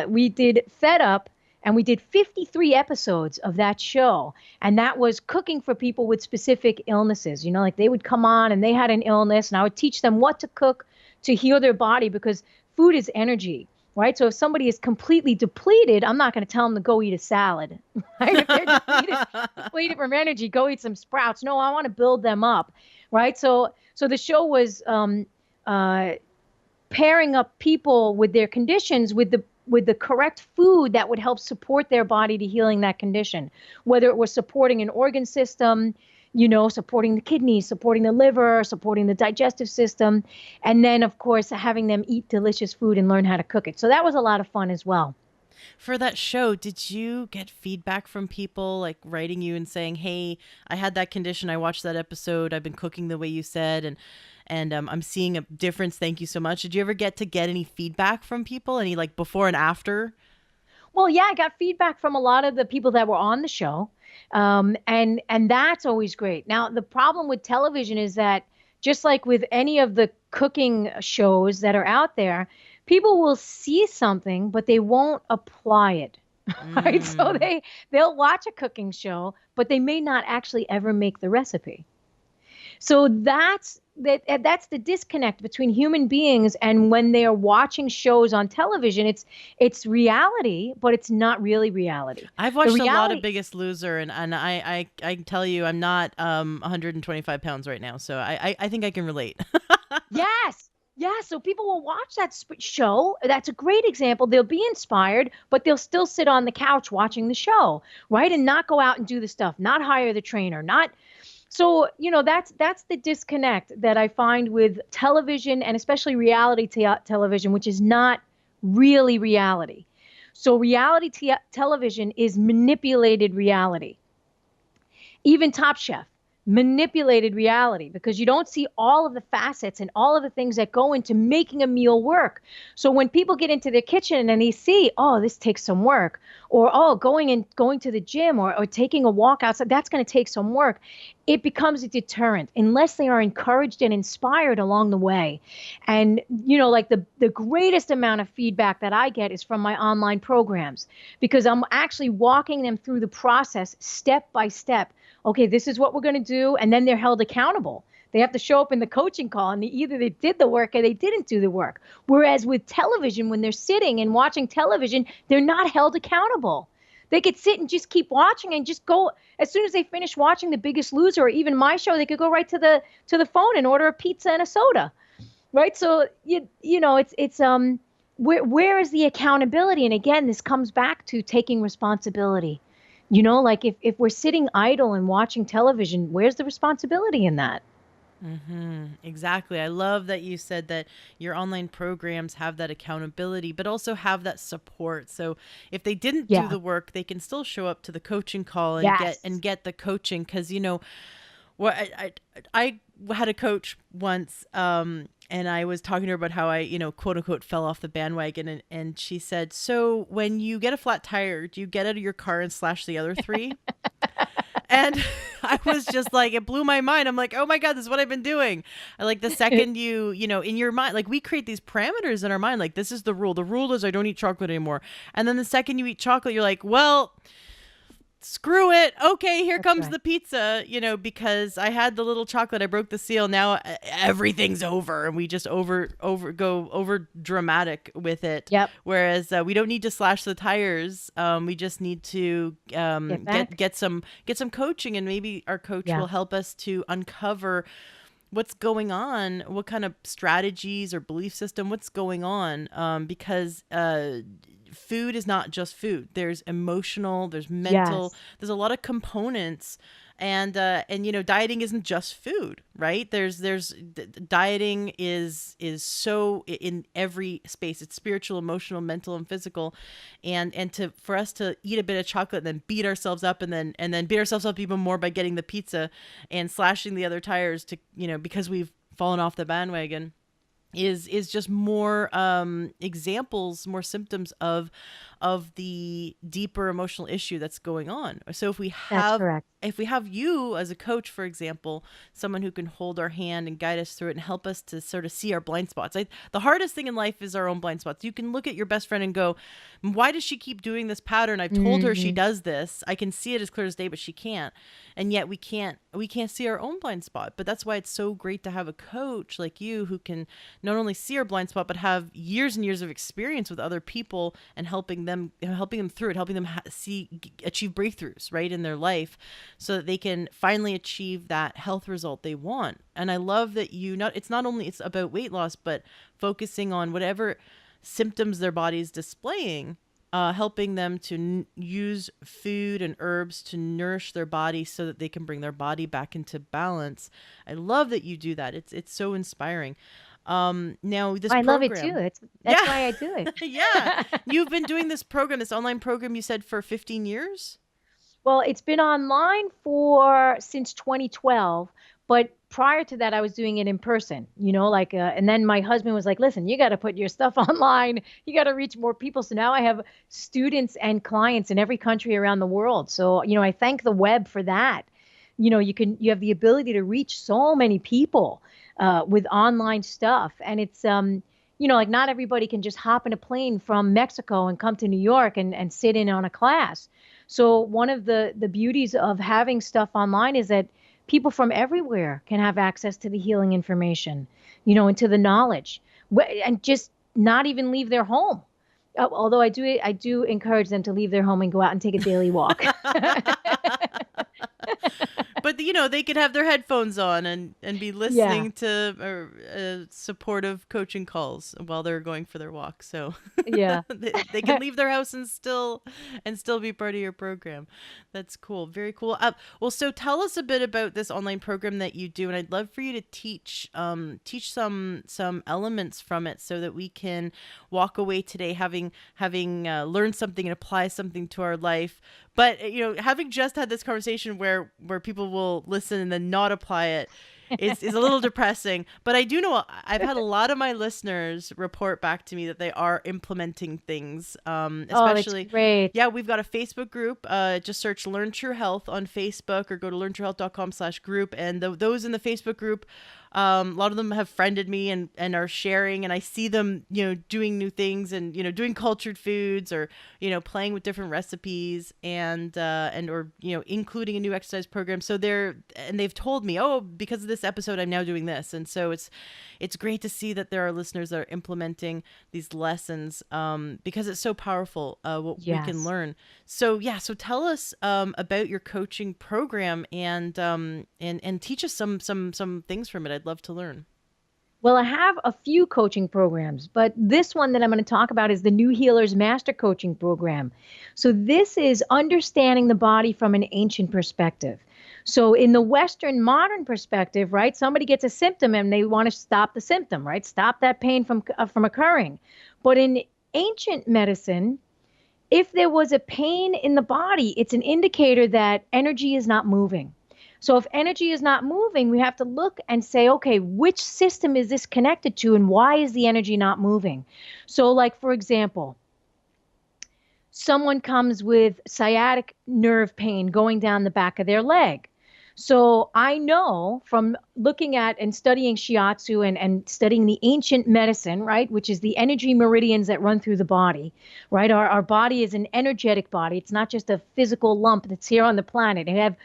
Speaker 2: We did Fed Up, and we did 53 episodes of that show. And that was cooking for people with specific illnesses. Like they would come on and they had an illness, and I would teach them what to cook to heal their body because food is energy. Right. So if somebody is completely depleted, I'm not going to tell them to go eat a salad. Right? If they're depleted from energy, go eat some sprouts. No, I want to build them up. Right. So the show was pairing up people with their conditions with the correct food that would help support their body to healing that condition, whether it was supporting an organ system, supporting the kidneys, supporting the liver, supporting the digestive system, and then of course having them eat delicious food and learn how to cook it. So that was a lot of fun as well.
Speaker 1: For that show, did you get feedback from people like writing you and saying, "Hey, I had that condition. I watched that episode. I've been cooking the way you said, and I'm seeing a difference. Thank you so much." Did you ever get any feedback from people? Any like before and after?
Speaker 2: Well, yeah, I got feedback from a lot of the people that were on the show, and that's always great. Now, the problem with television is that just like with any of the cooking shows that are out there, people will see something, but they won't apply it. Right? So
Speaker 1: Mm.
Speaker 2: they'll watch a cooking show, but they may not actually ever make the recipe. So that's the disconnect between human beings and when they are watching shows on television. It's reality, but it's not really reality.
Speaker 1: I've
Speaker 2: The
Speaker 1: watched a lot of
Speaker 2: reality,
Speaker 1: Biggest Loser, and I can tell you, I'm not 125 pounds right now, so I think I can relate.
Speaker 2: yes. Yeah, so people will watch that show. That's a great example. They'll be inspired, but they'll still sit on the couch watching the show, right? And not go out and do the stuff, not hire the trainer, not. So, that's the disconnect that I find with television, and especially reality television, which is not really reality. So reality television is manipulated reality. Even Top Chef manipulated reality because you don't see all of the facets and all of the things that go into making a meal work. So when people get into their kitchen and they see, oh, this takes some work, or oh, going to the gym, or taking a walk outside, that's going to take some work. It becomes a deterrent unless they are encouraged and inspired along the way. And like the greatest amount of feedback that I get is from my online programs, because I'm actually walking them through the process step by step. Okay, this is what we're going to do. And then they're held accountable. They have to show up in the coaching call, and either they did the work or they didn't do the work. Whereas with television, when they're sitting and watching television, they're not held accountable. They could sit and just keep watching and just go. As soon as they finish watching The Biggest Loser or even my show, they could go right to the phone and order a pizza and a soda, right? So it's where is the accountability? And again, this comes back to taking responsibility. Like if we're sitting idle and watching television, where's the responsibility in that?
Speaker 1: Exactly. I love that you said that your online programs have that accountability, but also have that support. So if they didn't do
Speaker 2: Yeah.
Speaker 1: the work, they can still show up to the coaching call and
Speaker 2: Yes.
Speaker 1: get the coaching. Because well, I had a coach once, and I was talking to her about how I, quote unquote, fell off the bandwagon, and she said, "So when you get a flat tire, do you get out of your car and slash the other three?" And I was just like, it blew my mind. I'm like, oh my God, this is what I've been doing. Like the second in your mind, like we create these parameters in our mind, like this is the rule. The rule is I don't eat chocolate anymore. And then the second you eat chocolate, you're like, well, screw it. Okay, here
Speaker 2: That's
Speaker 1: comes
Speaker 2: right.
Speaker 1: the pizza, because I had the little chocolate, I broke the seal. Now everything's over, and we just go over dramatic with it.
Speaker 2: Yep.
Speaker 1: Whereas we don't need to slash the tires. We just need to
Speaker 2: Get back.
Speaker 1: get some coaching, and maybe our coach
Speaker 2: Yeah.
Speaker 1: will help us to uncover what's going on, what kind of strategies or belief system, what's going on, because food is not just food. There's emotional, there's mental,
Speaker 2: Yes.
Speaker 1: there's a lot of components. And dieting isn't just food, right? Dieting is so in every space. It's spiritual, emotional, mental, and physical. And for us to eat a bit of chocolate and then beat ourselves up, and then beat ourselves up even more by getting the pizza and slashing the other tires to, because we've fallen off the bandwagon, is just more examples, more symptoms of the deeper emotional issue that's going on. So
Speaker 2: That's correct.
Speaker 1: if we have you as a coach, for example, someone who can hold our hand and guide us through it and help us to sort of see our blind spots. The hardest thing in life is our own blind spots. You can look at your best friend and go, why does she keep doing this pattern? I've told her she
Speaker 2: Hmm.
Speaker 1: does this. I can see it as clear as day, but she can't. And yet we can't see our own blind spot. But that's why it's so great to have a coach like you who can not only see our blind spot, but have years and years of experience with other people and helping them through it, helping them achieve breakthroughs, right, in their life, so that they can finally achieve that health result they want. And I love that it's not only it's about weight loss, but focusing on whatever symptoms their body is displaying, helping them to use food and herbs to nourish their body so that they can bring their body back into balance. I love that you do that. It's so inspiring. Now this
Speaker 2: I love it too.
Speaker 1: program.
Speaker 2: That's
Speaker 1: Yeah.
Speaker 2: why I do it.
Speaker 1: Yeah. You've been doing this program, this online program, you said, for 15 years?
Speaker 2: Well, it's been online since 2012, but prior to that, I was doing it in person, and then my husband was like, listen, you got to put your stuff online. You got to reach more people. So now I have students and clients in every country around the world. So, I thank the web for that. You have the ability to reach so many people with online stuff. And it's, like not everybody can just hop in a plane from Mexico and come to New York and sit in on a class. So one of the beauties of having stuff online is that people from everywhere can have access to the healing information, and to the knowledge, and just not even leave their home. Although I do encourage them to leave their home and go out and take a daily walk.
Speaker 1: But they could have their headphones on and be listening to supportive coaching calls while they're going for their walk. So
Speaker 2: yeah,
Speaker 1: they can leave their house and still be part of your program. That's cool. Very cool. Well, so tell us a bit about this online program that you do, and I'd love for you to teach some elements from it so that we can walk away today having learned something and apply something to our life. But, having just had this conversation where people will listen and then not apply it is a little depressing. But I do know I've had a lot of my listeners report back to me that they are implementing things. Especially,
Speaker 2: that's great.
Speaker 1: Yeah, we've got a Facebook group. Just search Learn True Health on Facebook or go to learntruehealth.com/group. And those in the Facebook group, a lot of them have friended me and are sharing, and I see them, doing new things and, doing cultured foods or, playing with different recipes and or, including a new exercise program. So they've told me, oh, because of this episode, I'm now doing this. And so it's great to see that there are listeners that are implementing these lessons, because it's so powerful, what we can learn. So so tell us about your coaching program and teach us some things from it. I'd love to learn.
Speaker 2: Well, I have a few coaching programs, but this one that I'm going to talk about is the New Healers Master Coaching Program. So this is understanding the body from an ancient perspective. So in the Western modern perspective, right, somebody gets a symptom and they want to stop the symptom, right? Stop that pain from occurring. But in ancient medicine, if there was a pain in the body, it's an indicator that energy is not moving. So if energy is not moving, we have to look and say, okay, which system is this connected to and why is the energy not moving? So like, for example, someone comes with sciatic nerve pain going down the back of their leg. So I know from looking at and studying shiatsu and studying the ancient medicine, right, which is the energy meridians that run through the body, right? Our body is an energetic body. It's not just a physical lump that's here on the planet.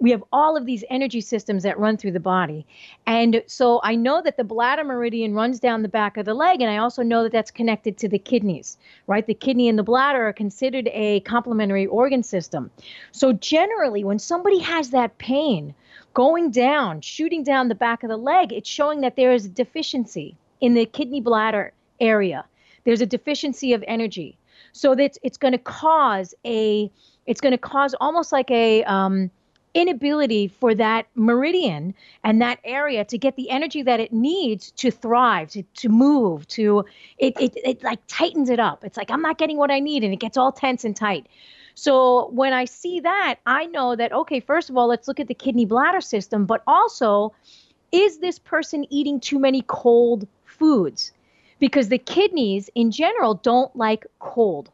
Speaker 2: We have all of these energy systems that run through the body. And so I know that the bladder meridian runs down the back of the leg. And I also know that that's connected to the kidneys, right? The kidney and the bladder are considered a complementary organ system. So generally, when somebody has that pain going down, shooting down the back of the leg, it's showing that there is a deficiency in the kidney bladder area. There's a deficiency of energy. So that's it's going to cause almost like a inability for that meridian and that area to get the energy that it needs to thrive, to move, it like tightens it up. It's like, I'm not getting what I need, and it gets all tense and tight. So when I see that, I know that, okay, first of all, let's look at the kidney bladder system, but also, is this person eating too many cold foods? Because the kidneys in general don't like cold,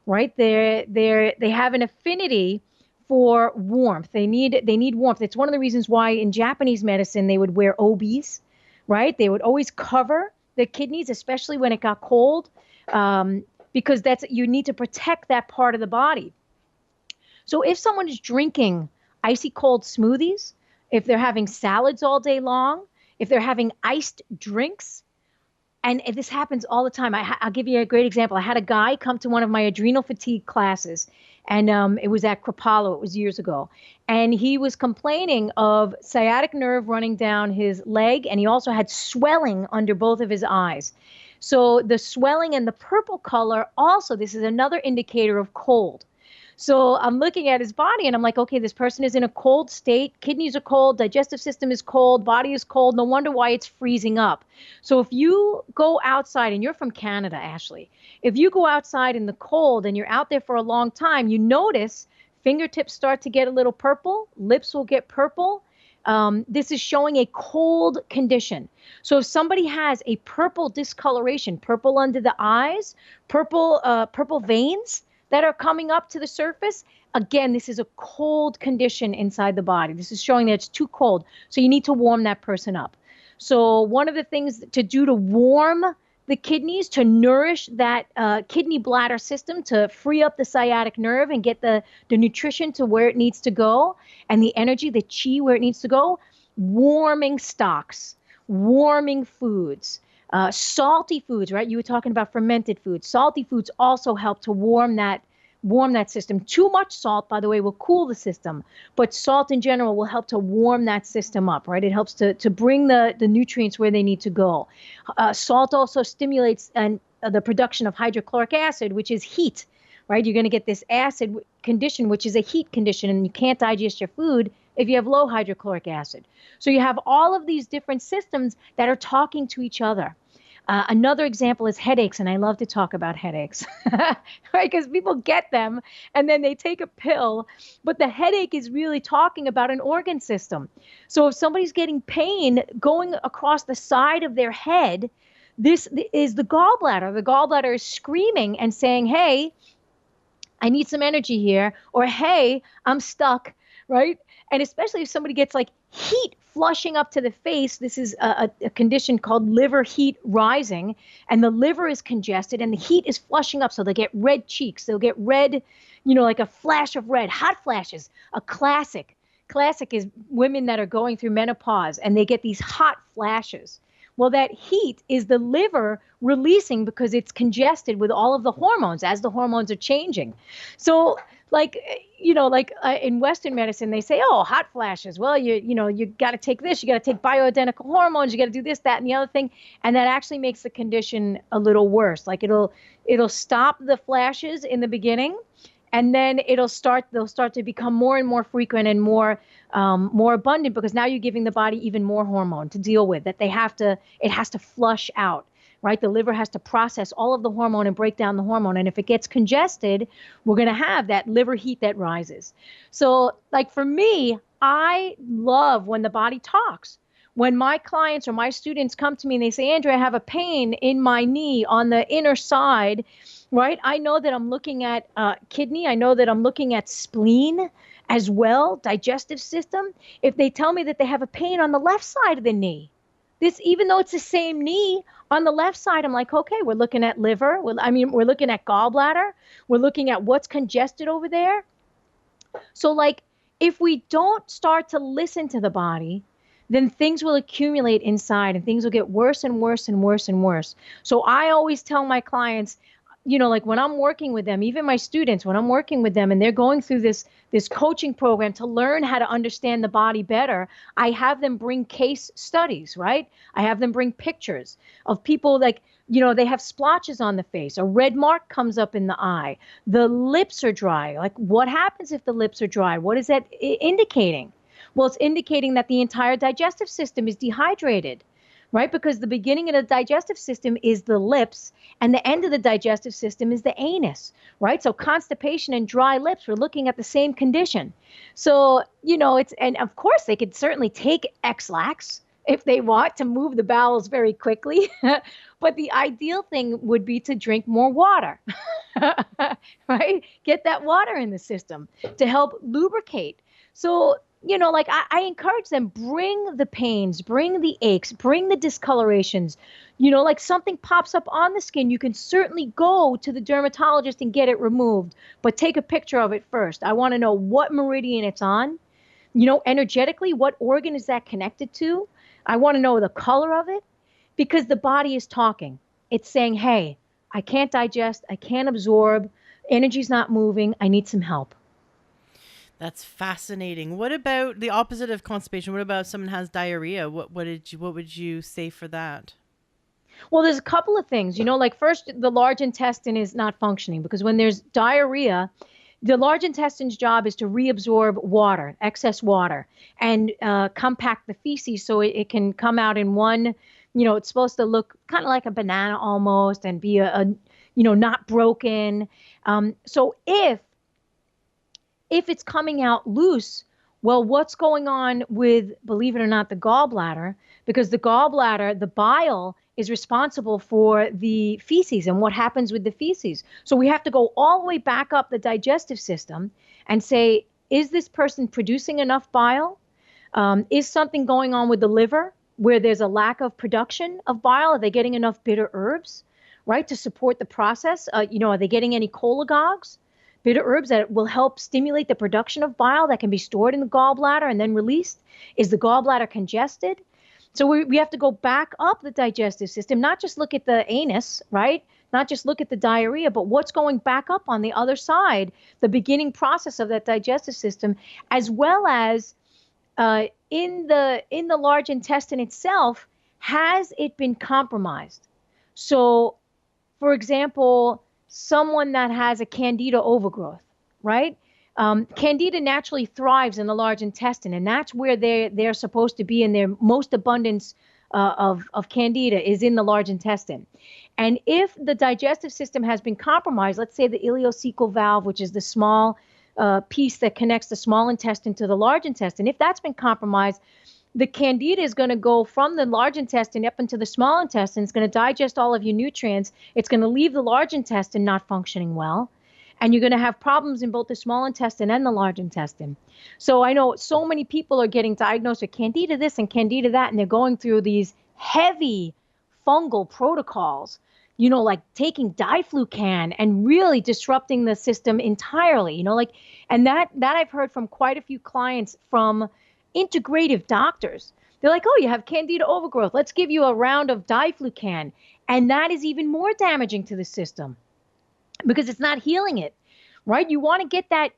Speaker 2: right? They have an affinity for warmth. They need warmth. It's one of the reasons why in Japanese medicine they would wear obies, right? They would always cover the kidneys, especially when it got cold, because you need to protect that part of the body. So if someone is drinking icy cold smoothies, if they're having salads all day long, if they're having iced drinks, And this happens all the time. I'll give you a great example. I had a guy come to one of my adrenal fatigue classes, and it was at Kripalu. It was years ago. And he was complaining of sciatic nerve running down his leg, and he also had swelling under both of his eyes. So the swelling and the purple color also, this is another indicator of cold. So I'm looking at his body and I'm like, okay, this person is in a cold state. Kidneys are cold, digestive system is cold, body is cold. No wonder why it's freezing up. So if you go outside, and you're from Canada, Ashley, if you go outside in the cold and you're out there for a long time, you notice fingertips start to get a little purple, lips will get purple. This is showing a cold condition. So if somebody has a purple discoloration, purple under the eyes, purple veins that are coming up to the surface, again, this is a cold condition inside the body. This is showing that it's too cold. So you need to warm that person up. So one of the things to do to warm the kidneys, to nourish that kidney bladder system, to free up the sciatic nerve and get the nutrition to where it needs to go, and the energy, the chi, where it needs to go, warming stocks, warming foods. Salty foods, right? You were talking about fermented foods. Salty foods also help to warm that system. Too much salt, by the way, will cool the system, but salt in general will help to warm that system up, right? It helps to bring the nutrients where they need to go. Salt also stimulates the production of hydrochloric acid, which is heat, right? You're going to get this acid condition, which is a heat condition, and you can't digest your food if you have low hydrochloric acid. So you have all of these different systems that are talking to each other. Another example is headaches, and I love to talk about headaches, right? Because people get them and then they take a pill, but the headache is really talking about an organ system. So if somebody's getting pain going across the side of their head, this is the gallbladder. The gallbladder is screaming and saying, hey, I need some energy here, or hey, I'm stuck, right? And especially if somebody gets like heat flushing up to the face, this is a condition called liver heat rising, and the liver is congested and the heat is flushing up. So they get red cheeks, they'll get red, like a flash of red, hot flashes. A classic is women that are going through menopause and they get these hot flashes. Well, that heat is the liver releasing because it's congested with all of the hormones as the hormones are changing. So in Western medicine, they say, oh, hot flashes. Well, you got to take this, you got to take bioidentical hormones, you got to do this, that, and the other thing. And that actually makes the condition a little worse. Like it'll stop the flashes in the beginning, and then they'll start to become more and more frequent and more abundant, because now you're giving the body even more hormone to deal with, that it has to flush out, right? The liver has to process all of the hormone and break down the hormone. And if it gets congested, we're going to have that liver heat that rises. So like for me, I love when the body talks. When my clients or my students come to me and they say, Andrea, I have a pain in my knee on the inner side, right? I know that I'm looking at kidney. I know that I'm looking at spleen as well, digestive system. If they tell me that they have a pain on the left side of the knee, even though it's the same knee, on the left side, I'm like, okay, we're looking at liver. We're looking at gallbladder. We're looking at what's congested over there. So like, if we don't start to listen to the body, then things will accumulate inside and things will get worse and worse and worse and worse. So I always tell my clients, like when I'm working with them, even my students, when I'm working with them and they're going through this coaching program to learn how to understand the body better, I have them bring case studies, right? I have them bring pictures of people like, they have splotches on the face, a red mark comes up in the eye, the lips are dry. Like what happens if the lips are dry? What is that indicating? Well, it's indicating that the entire digestive system is dehydrated, right? Because the beginning of the digestive system is the lips and the end of the digestive system is the anus, right? So constipation and dry lips, we're looking at the same condition. So, and of course they could certainly take X-Lax if they want to move the bowels very quickly. But the ideal thing would be to drink more water, right? Get that water in the system to help lubricate. So, I encourage them, bring the pains, bring the aches, bring the discolorations. Like something pops up on the skin, you can certainly go to the dermatologist and get it removed, but take a picture of it first. I want to know what meridian it's on, energetically, what organ is that connected to? I want to know the color of it, because the body is talking. It's saying, hey, I can't digest, I can't absorb, energy's not moving, I need some help.
Speaker 1: That's fascinating. What about the opposite of constipation? What about if someone has diarrhea? What would you say for that?
Speaker 2: Well, there's a couple of things. Like first, the large intestine is not functioning because when there's diarrhea, the large intestine's job is to reabsorb water, excess water, and compact the feces so it can come out in one. It's supposed to look kind of like a banana almost and be not broken. So if it's coming out loose, well, what's going on with, believe it or not, the gallbladder? Because the gallbladder, the bile, is responsible for the feces and what happens with the feces. So we have to go all the way back up the digestive system and say, is this person producing enough bile? Is something going on with the liver where there's a lack of production of bile? Are they getting enough bitter herbs, right, to support the process? Are they getting any cholagogues? Bitter herbs that will help stimulate the production of bile that can be stored in the gallbladder and then released? Is the gallbladder congested? So we have to go back up the digestive system, not just look at the anus, right? Not just look at the diarrhea, but what's going back up on the other side, the beginning process of that digestive system, as well as in the large intestine itself, has it been compromised? So, for example, someone that has a candida overgrowth, right? Candida naturally thrives in the large intestine, and that's where they're supposed to be in their most abundance of candida is in the large intestine. And if the digestive system has been compromised, let's say the ileocecal valve, which is the small piece that connects the small intestine to the large intestine, if that's been compromised, the candida is going to go from the large intestine up into the small intestine. It's going to digest all of your nutrients. It's going to leave the large intestine not functioning well. And you're going to have problems in both the small intestine and the large intestine. So I know so many people are getting diagnosed with candida this and candida that, and they're going through these heavy fungal protocols, like taking diflucan and really disrupting the system entirely, and that I've heard from quite a few clients from integrative doctors. They're like, oh, you have candida overgrowth. Let's give you a round of diflucan. And that is even more damaging to the system because it's not healing it, right? You want to get that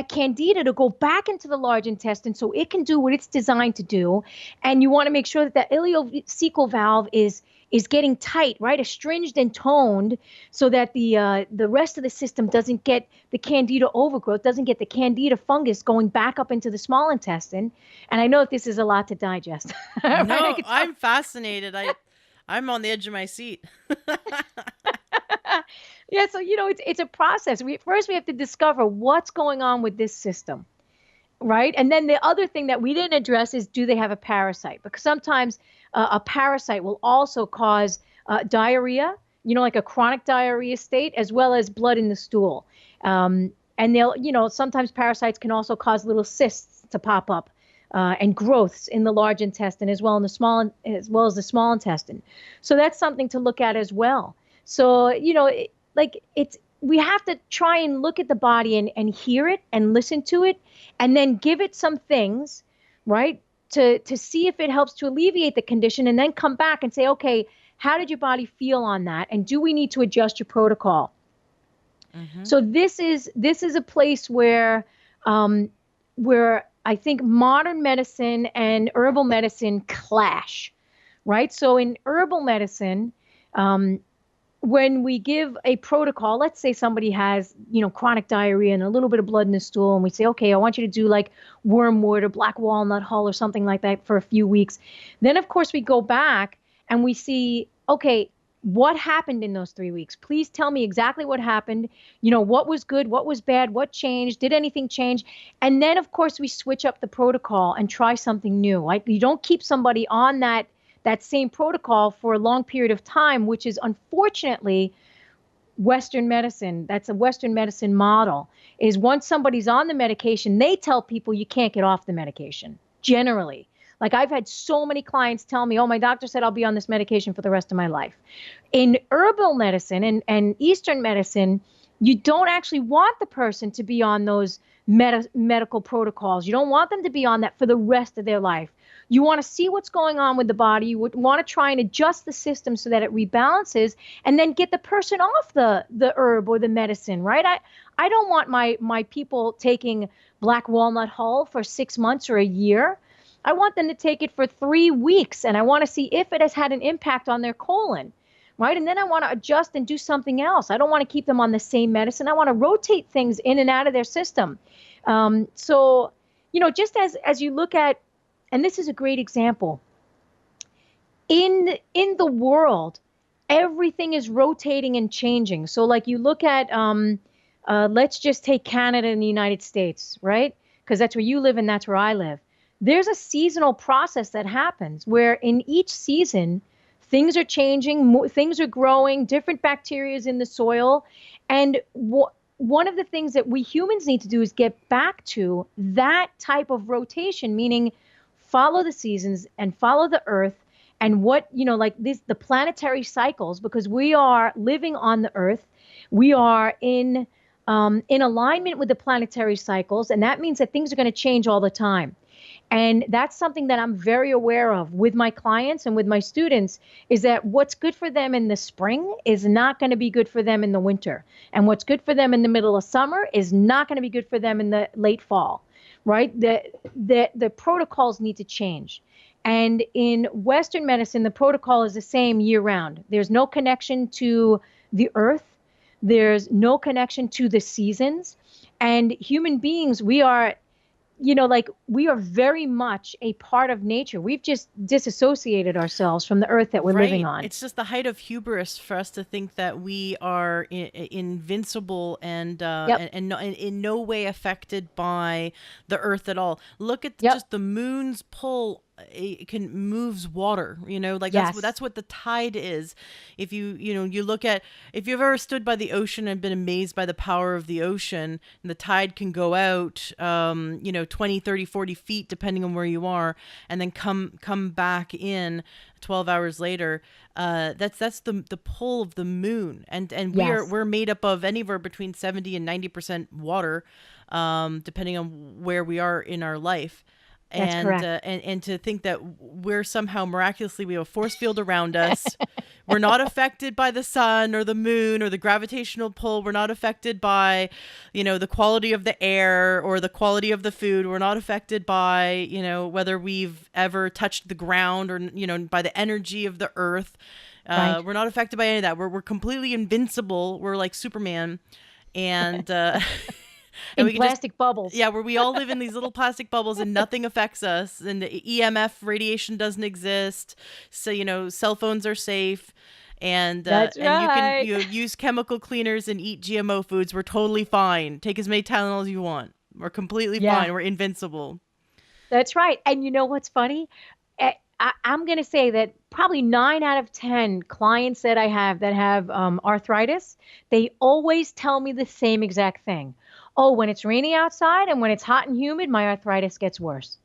Speaker 2: candida to go back into the large intestine so it can do what it's designed to do. And you want to make sure that the ileocecal valve is getting tight, right? Astringed and toned so that the rest of the system doesn't get the candida overgrowth, doesn't get the candida fungus going back up into the small intestine. And I know that this is a lot to digest.
Speaker 1: Right? No, I'm fascinated. I'm on the edge of my seat.
Speaker 2: Yeah, so it's a process. First we have to discover what's going on with this system, right? And then the other thing that we didn't address is, do they have a parasite? Because sometimes a parasite will also cause diarrhea, like a chronic diarrhea state, as well as blood in the stool. And sometimes parasites can also cause little cysts to pop up and growths in the large intestine as well as the small intestine. So that's something to look at as well. So, we have to try and look at the body and hear it and listen to it and then give it some things, right, to see if it helps to alleviate the condition, and then come back and say, okay, how did your body feel on that? And do we need to adjust your protocol? Mm-hmm. So this is a place where I think modern medicine and herbal medicine clash, right? So in herbal medicine, when we give a protocol, let's say somebody has, chronic diarrhea and a little bit of blood in the stool, and we say, okay, I want you to do like wormwood or black walnut hull or something like that for a few weeks. Then, of course, we go back and we see, okay, what happened in those 3 weeks? Please tell me exactly what happened. What was good, what was bad, what changed, did anything change? And then, of course, we switch up the protocol and try something new. Like, you don't keep somebody on that same protocol for a long period of time, which is unfortunately Western medicine. That's a Western medicine model, is once somebody's on the medication, they tell people you can't get off the medication, generally. Like, I've had so many clients tell me, oh, my doctor said I'll be on this medication for the rest of my life. In herbal medicine and Eastern medicine, you don't actually want the person to be on those medical protocols. You don't want them to be on that for the rest of their life. You want to see what's going on with the body. You would want to try and adjust the system so that it rebalances, and then get the person off the herb or the medicine, right? I don't want my people taking black walnut hull for 6 months or a year. I want them to take it for 3 weeks, and I want to see if it has had an impact on their colon, right? And then I want to adjust and do something else. I don't want to keep them on the same medicine. I want to rotate things in and out of their system. So, just as you look at, and this is a great example, in the world, everything is rotating and changing. So, like, you look at, let's just take Canada and the United States, right? Because that's where you live and that's where I live. There's a seasonal process that happens where in each season, things are changing, things are growing, different bacteria is in the soil. And one of the things that we humans need to do is get back to that type of rotation, meaning follow the seasons and follow the earth and like the planetary cycles, because we are living on the earth. We are in alignment with the planetary cycles. And that means that things are going to change all the time. And that's something that I'm very aware of with my clients and with my students, is that what's good for them in the spring is not going to be good for them in the winter. And what's good for them in the middle of summer is not going to be good for them in the late fall, right? The protocols need to change. And in Western medicine, the protocol is the same year round. There's no connection to the earth. There's no connection to the seasons. And human beings, we are very much a part of nature. We've just disassociated ourselves from the earth that we're living on.
Speaker 1: It's just the height of hubris for us to think that we are invincible and in no way affected by the earth at all. Look at just the moon's pull. It moves water, that's what the tide is. If you look at, if you've ever stood by the ocean and been amazed by the power of the ocean, and the tide can go out 20, 30, 40 feet depending on where you are, and then come back in 12 hours later. That's the pull of the moon, and we're made up of anywhere between 70 and 90% water, depending on where we are in our life. And to think that we're somehow miraculously, we have a force field around us. We're not affected by the sun or the moon or the gravitational pull. We're not affected by, the quality of the air or the quality of the food. We're not affected by, whether we've ever touched the ground or, by the energy of the earth.
Speaker 2: Right.
Speaker 1: We're not affected by any of that. We're completely invincible. We're like Superman. And,
Speaker 2: in plastic bubbles.
Speaker 1: Yeah, where we all live in these little plastic bubbles and nothing affects us, and the EMF radiation doesn't exist. So, cell phones are safe, and
Speaker 2: That's right.
Speaker 1: and you can use chemical cleaners and eat GMO foods. We're totally fine. Take as many Tylenol as you want. We're completely fine. We're invincible.
Speaker 2: That's right. And you know what's funny? I'm going to say that probably 9 out of 10 clients that I have that have arthritis, they always tell me the same exact thing. Oh, when it's rainy outside and when it's hot and humid, my arthritis gets worse.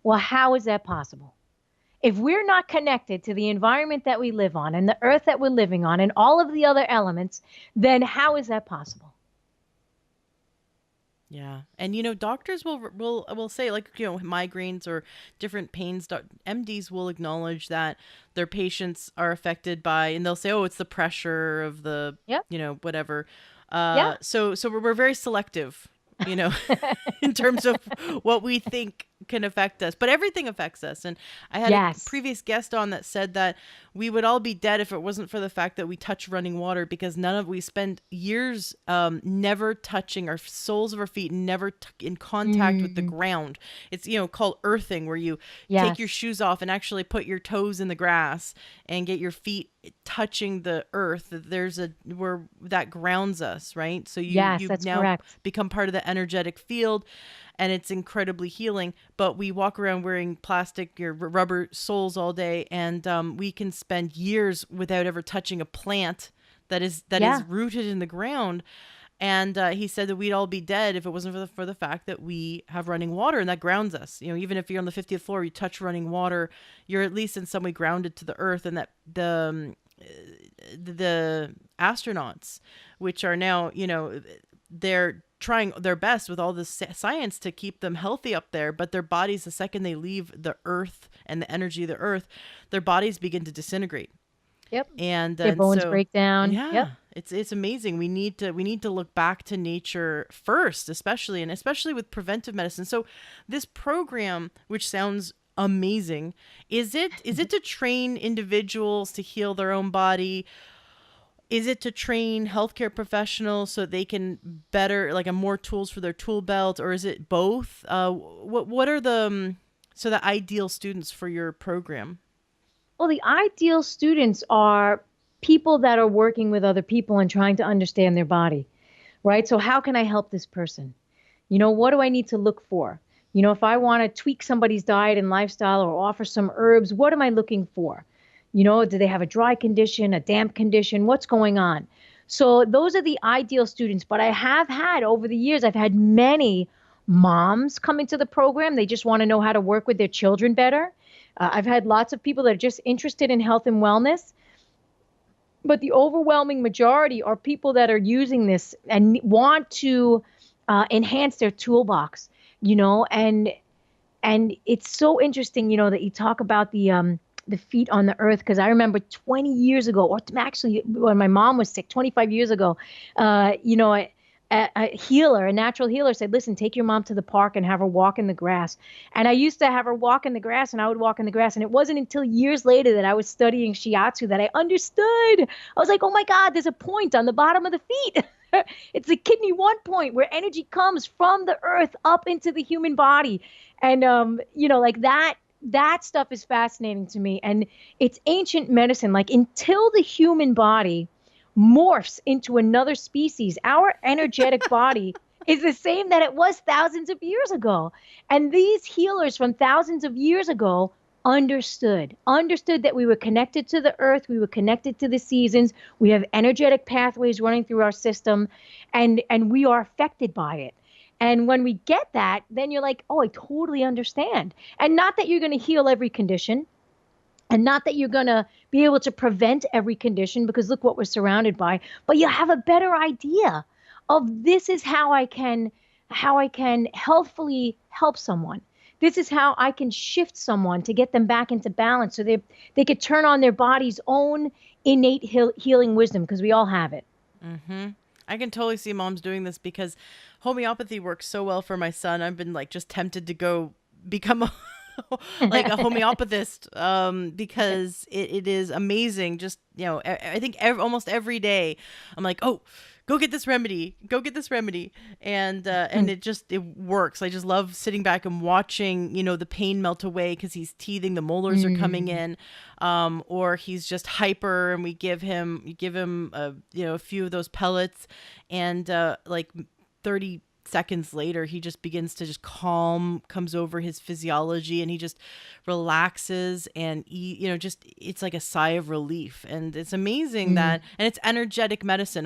Speaker 2: Well, how is that possible? If we're not connected to the environment that we live on and the earth that we're living on and all of the other elements, then how is that possible?
Speaker 1: Yeah. And, doctors will say, like, migraines or different pains, MDs will acknowledge that their patients are affected by, and they'll say, oh, it's the pressure of the, whatever. So we're very selective, in terms of what we think can affect us, but everything affects us. And I had a previous guest on that said that we would all be dead if it wasn't for the fact that we touch running water, because we spend years never touching our soles of our feet, never in contact with the ground. It's called earthing, where you take your shoes off and actually put your toes in the grass and get your feet touching the earth. There's where that grounds us, right? So you now correct. Become part of the energetic field, and it's incredibly healing. But we walk around wearing plastic or rubber soles all day, and we can spend years without ever touching a plant that is rooted in the ground. And he said that we'd all be dead if it wasn't for the fact that we have running water, and that grounds us. Even if you're on the 50th floor, you touch running water, you're at least in some way grounded to the earth. And that the astronauts, which are now, they're trying their best with all this science to keep them healthy up there, but their bodies, the second they leave the earth and the energy of the earth, their bodies begin to disintegrate.
Speaker 2: Yep.
Speaker 1: And
Speaker 2: Their bones
Speaker 1: so
Speaker 2: break down.
Speaker 1: yeah,
Speaker 2: Yep.
Speaker 1: it's amazing. We need to look back to nature first, especially with preventive medicine. So this program, which sounds amazing, is it to train individuals to heal their own body? Is it to train healthcare professionals so they can better, like, a more tools for their tool belt, or is it both? What are the ideal students for your program?
Speaker 2: Well, the ideal students are people that are working with other people and trying to understand their body, right? So how can I help this person? What do I need to look for? If I want to tweak somebody's diet and lifestyle or offer some herbs, what am I looking for? Do they have a dry condition, a damp condition? What's going on? So those are the ideal students. But I have had over the years, I've had many moms come into the program. They just want to know how to work with their children better. I've had lots of people that are just interested in health and wellness. But the overwhelming majority are people that are using this and want to enhance their toolbox, and it's so interesting, that you talk about the feet on the earth, because I remember 20 years ago, or actually when my mom was sick 25 years ago, a healer, a natural healer said, listen, take your mom to the park and have her walk in the grass. And I used to have her walk in the grass, and I would walk in the grass. And it wasn't until years later that I was studying shiatsu that I understood. I was like, oh my God, there's a point on the bottom of the feet. It's the kidney 1 point where energy comes from the earth up into the human body. And, like that stuff is fascinating to me. And it's ancient medicine. Like, until the human body morphs into another species, our energetic body is the same that it was thousands of years ago. And these healers from thousands of years ago understood that we were connected to the earth, we were connected to the seasons, we have energetic pathways running through our system, and we are affected by it. And when we get that, then you're like, oh, I totally understand. And not that you're going to heal every condition, and not that you're going to be able to prevent every condition, because look what we're surrounded by, but you have a better idea of, this is how I can healthfully help someone. This is how I can shift someone to get them back into balance, so they could turn on their body's own innate healing wisdom, because we all have it.
Speaker 1: Mm-hmm. I can totally see moms doing this, because homeopathy works so well for my son. I've been, like, just tempted to go become like a homeopathist, because it is amazing. Just, I think almost every day I'm like, oh, go get this remedy, and it works. I just love sitting back and watching, the pain melt away because he's teething, the molars are coming in, or he's just hyper, and we give him a few of those pellets, and like 30 seconds later he just begins to just comes over his physiology, and he just relaxes, and it's like a sigh of relief. And it's amazing that, and it's energetic medicine,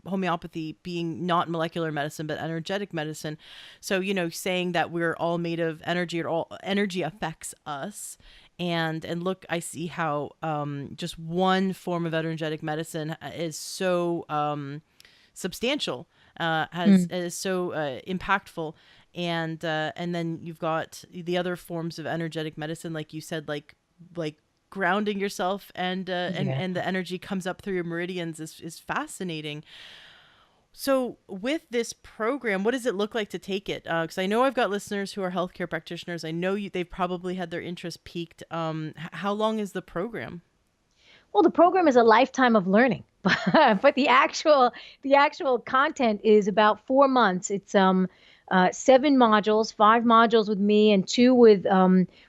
Speaker 1: homeopathy being not molecular medicine but energetic medicine. So saying that we're all made of energy, or all energy affects us. And look, I see how just one form of energetic medicine is so substantial, is so impactful, and then you've got the other forms of energetic medicine, like you said, like grounding yourself, and the energy comes up through your meridians is fascinating. So with this program, what does it look like to take it? Because I know I've got listeners who are healthcare practitioners. I know they've probably had their interest piqued. How long is the program?
Speaker 2: Well, the program is a lifetime of learning, but the actual content is about 4 months. It's 7 modules, 5 modules with me, and 2 with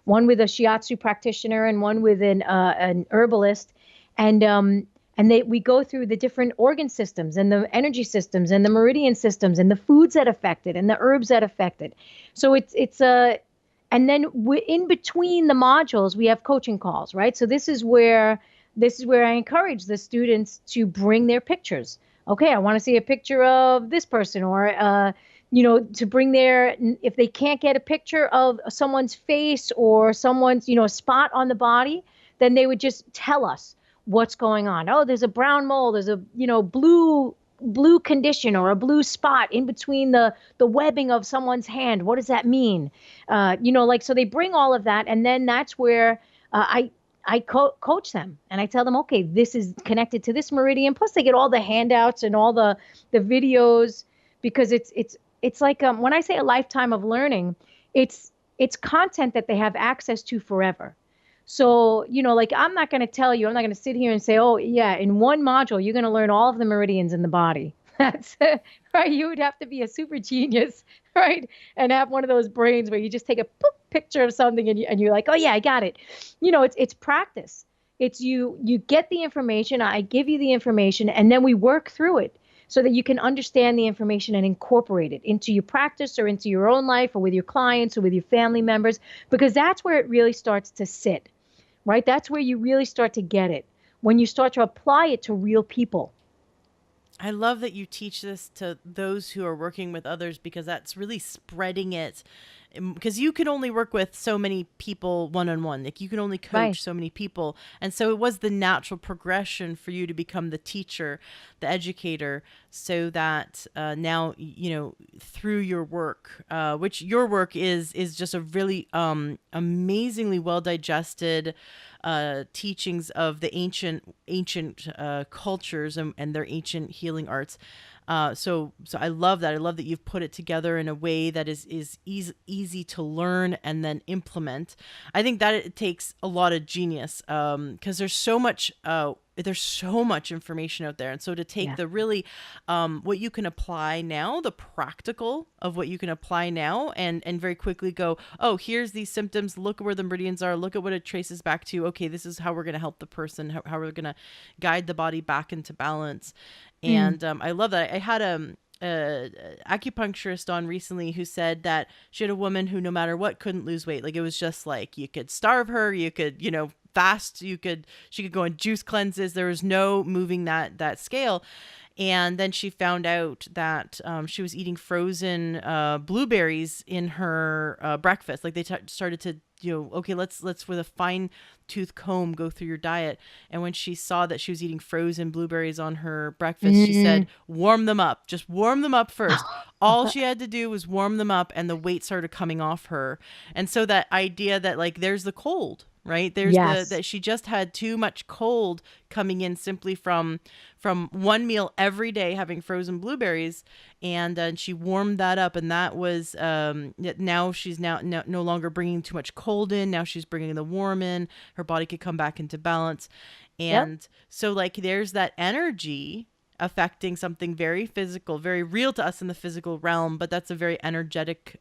Speaker 2: one with a shiatsu practitioner and one with an herbalist, and we go through the different organ systems and the energy systems and the meridian systems and the foods that affect it and the herbs that affect it. So it's a and then in between the modules we have coaching calls, right? So this is where I encourage the students to bring their pictures. Okay, I want to see a picture of this person, or to bring if they can't get a picture of someone's face or someone's, spot on the body, then they would just tell us what's going on. Oh, there's a brown mole, there's a, blue blue condition or a blue spot in between the webbing of someone's hand. What does that mean? Like, so they bring all of that, and then that's where I coach them, and I tell them, okay, this is connected to this meridian. Plus, they get all the handouts and all the videos, because it's like, when I say a lifetime of learning, it's content that they have access to forever. So, like, I'm not going to tell you, I'm not going to sit here and say, oh, yeah, in one module, you're going to learn all of the meridians in the body. That's right. You would have to be a super genius, right? And have one of those brains where you just take a picture of something and you're like, oh, yeah, I got it. It's practice. It's you get the information, I give you the information, and then we work through it so that you can understand the information and incorporate it into your practice or into your own life or with your clients or with your family members, because that's where it really starts to sit. Right? That's where you really start to get it, when you start to apply it to real people.
Speaker 1: I love that you teach this to those who are working with others, because that's really spreading it. Because you can only work with so many people one-on-one. Like, you can only coach so many people. And so it was the natural progression for you to become the teacher, the educator, so that now, through your work, which your work is just a really amazingly well-digested teachings of the ancient cultures and their ancient healing arts. So I love that. I love that you've put it together in a way that is easy to learn and then implement. I think that it takes a lot of genius, because there's so much information out there. And so to take the really, what you can apply now, the practical of what you can apply now, and very quickly go, oh, here's these symptoms. Look at where the meridians are. Look at what it traces back to. Okay, this is how we're going to help the person, how we're going to guide the body back into balance. And I love that. I had a acupuncturist on recently who said that she had a woman who, no matter what, couldn't lose weight. Like, it was just like, you could starve her, you could, fast, she could go on juice cleanses. There was no moving that scale. And then she found out that she was eating frozen blueberries in her breakfast. Like, they started to, okay, let's with a fine tooth comb go through your diet. And when she saw that she was eating frozen blueberries on her breakfast, she said, warm them up. Just warm them up first. All she had to do was warm them up, and the weight started coming off her. And so that idea that, like, there's the cold, right? There's that she just had too much cold coming in simply from one meal every day, having frozen blueberries, and she warmed that up, and that was now she's no longer bringing too much cold in. Now she's bringing the warm in. Her body could come back into balance, and so, like, there's that energy affecting something very physical, very real to us in the physical realm, but that's a very energetic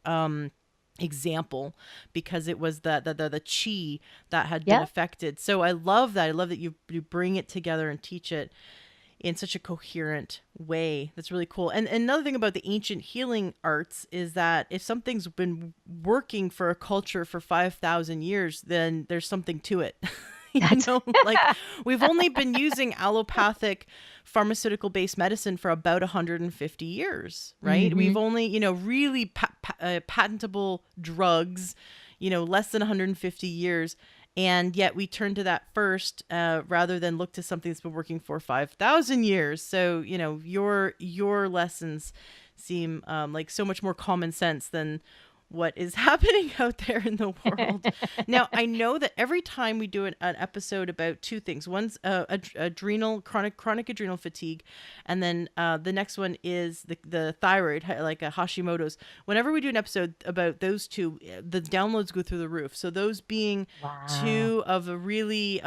Speaker 1: example, because it was the chi that had been affected. So I love that. I love that you bring it together and teach it in such a coherent way. That's really cool. And another thing about the ancient healing arts is that if something's been working for a culture for 5,000 years, then there's something to it. Like, we've only been using allopathic pharmaceutical based medicine for about 150 years, right? We've only, really patentable drugs, less than 150 years. And yet we turn to that first, rather than look to something that's been working for 5,000 years. So, your lessons seem like so much more common sense than what is happening out there in the world. Now, I know that every time we do an episode about two things, one's chronic adrenal fatigue, and then the next one is the thyroid, like a Hashimoto's. Whenever we do an episode about those two, the downloads go through the roof. So those being two of the really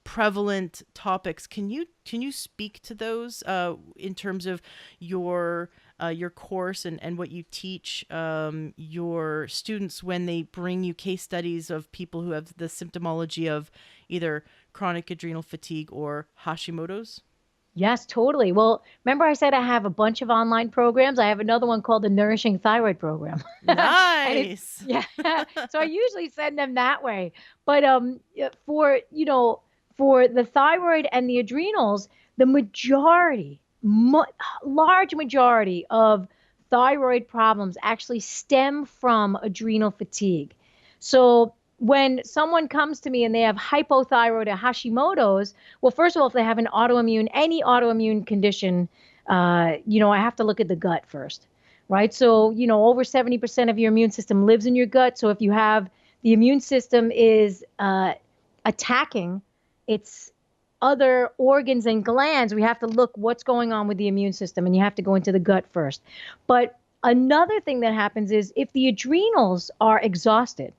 Speaker 1: prevalent topics, can you speak to those in terms of your course and what you teach your students when they bring you case studies of people who have the symptomology of either chronic adrenal fatigue or Hashimoto's?
Speaker 2: Yes, totally. Well, remember I said I have a bunch of online programs. I have another one called the Nourishing Thyroid Program.
Speaker 1: Nice.
Speaker 2: So I usually send them that way. But for the thyroid and the adrenals, the large majority of thyroid problems actually stem from adrenal fatigue. So when someone comes to me and they have hypothyroid or Hashimoto's, well, first of all, if they have any autoimmune condition, I have to look at the gut first, right? So, over 70% of your immune system lives in your gut. So if you have the immune system is attacking its other organs and glands, we have to look what's going on with the immune system, and you have to go into the gut first. But another thing that happens is if the adrenals are exhausted,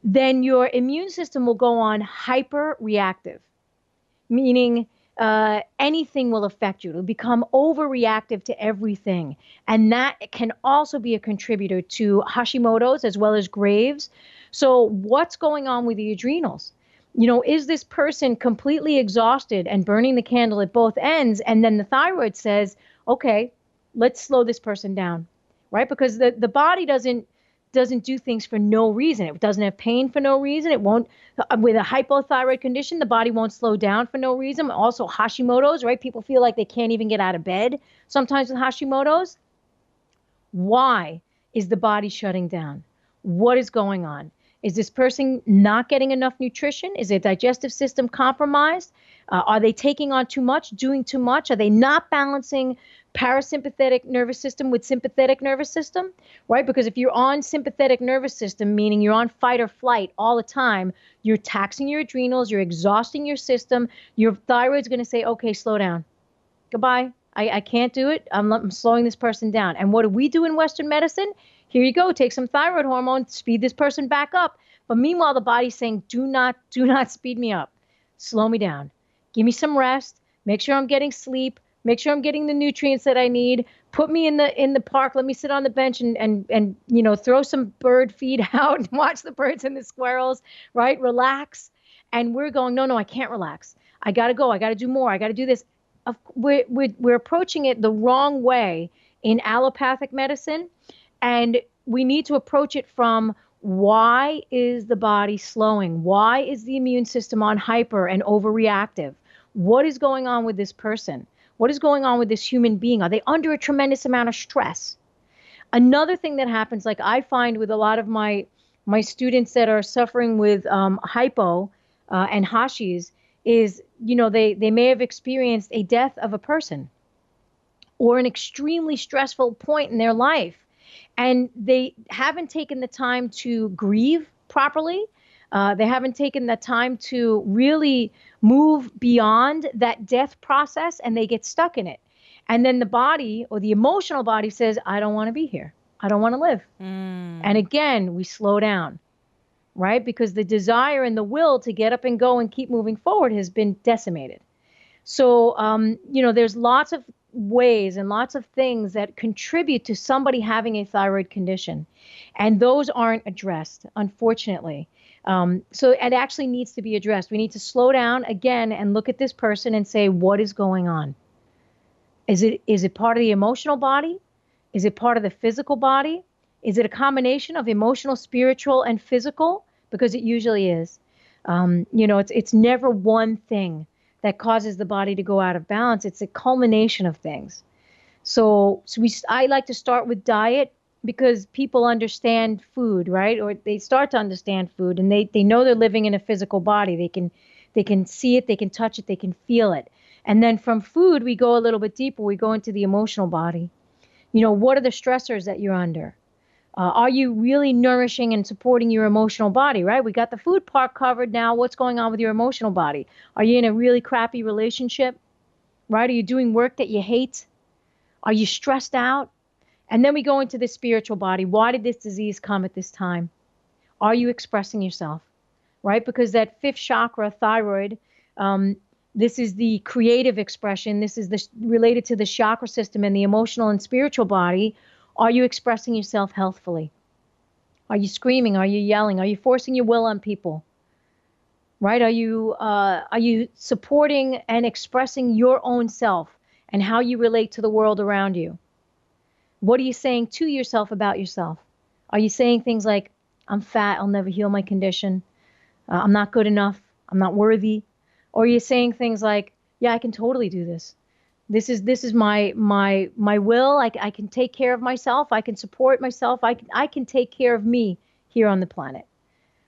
Speaker 2: then your immune system will go on hyperreactive, meaning anything will affect you. It'll become overreactive to everything. And that can also be a contributor to Hashimoto's as well as Graves. So, what's going on with the adrenals? Is this person completely exhausted and burning the candle at both ends? And then the thyroid says, okay, let's slow this person down, right? Because the body doesn't do things for no reason. It doesn't have pain for no reason. It won't, with a hypothyroid condition, the body won't slow down for no reason. Also Hashimoto's, right? People feel like they can't even get out of bed sometimes with Hashimoto's. Why is the body shutting down? What is going on? Is this person not getting enough nutrition? Is their digestive system compromised? Are they taking on too much, doing too much? Are they not balancing parasympathetic nervous system with sympathetic nervous system, right? Because if you're on sympathetic nervous system, meaning you're on fight or flight all the time, you're taxing your adrenals, you're exhausting your system. Your thyroid's going to say, okay, slow down. Goodbye. I can't do it. I'm slowing this person down. And what do we do in Western medicine? Here you go. Take some thyroid hormone, speed this person back up. But meanwhile, the body's saying, do not speed me up. Slow me down. Give me some rest. Make sure I'm getting sleep. Make sure I'm getting the nutrients that I need. Put me in the park. Let me sit on the bench and throw some bird feed out and watch the birds and the squirrels, right? Relax. And we're going, no, I can't relax. I got to go. I got to do more. I got to do this. We're approaching it the wrong way in allopathic medicine. And we need to approach it from why is the body slowing? Why is the immune system on hyper and overreactive? What is going on with this person? What is going on with this human being? Are they under a tremendous amount of stress? Another thing that happens, like I find with a lot of my students that are suffering with hypo and Hashis, is, they may have experienced a death of a person or an extremely stressful point in their life, and they haven't taken the time to grieve properly. They haven't taken the time to really move beyond that death process, and they get stuck in it. And then the body, or the emotional body, says, I don't want to be here. I don't want to live. And again, we slow down, right? Because the desire and the will to get up and go and keep moving forward has been decimated. So, there's lots of ways and lots of things that contribute to somebody having a thyroid condition. And those aren't addressed, unfortunately. So it actually needs to be addressed. We need to slow down again and look at this person and say, what is going on? Is it part of the emotional body? Is it part of the physical body? Is it a combination of emotional, spiritual, and physical? Because it usually is. It's never one thing that causes the body to go out of balance. It's a culmination of things. So I like to start with diet, because people understand food, right? Or they start to understand food, and they know they're living in a physical body. They can see it, they can touch it, they can feel it. And then from food, we go a little bit deeper. We go into the emotional body. What are the stressors that you're under? Are you really nourishing and supporting your emotional body, right? We got the food part covered. Now, what's going on with your emotional body? Are you in a really crappy relationship, right? Are you doing work that you hate? Are you stressed out? And then we go into the spiritual body. Why did this disease come at this time? Are you expressing yourself, right? Because that fifth chakra, thyroid, this is the creative expression. This is related to the chakra system and the emotional and spiritual body. Are you expressing yourself healthfully? Are you screaming? Are you yelling? Are you forcing your will on people? Right? Are you supporting and expressing your own self and how you relate to the world around you? What are you saying to yourself about yourself? Are you saying things like, I'm fat, I'll never heal my condition, I'm not good enough, I'm not worthy? Or are you saying things like, yeah, I can totally do this. This is my will. I can take care of myself. I can support myself. I can take care of me here on the planet,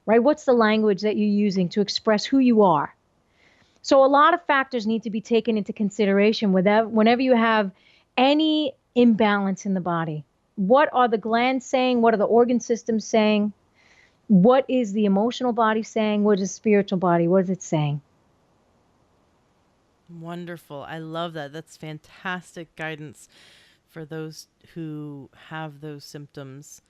Speaker 2: right? What's the language that you're using to express who you are? So a lot of factors need to be taken into consideration whenever you have any imbalance in the body. What are the glands saying? What are the organ systems saying? What is the emotional body saying? What is the spiritual body? What is it saying?
Speaker 1: Wonderful. I love that. That's fantastic guidance for those who have those symptoms.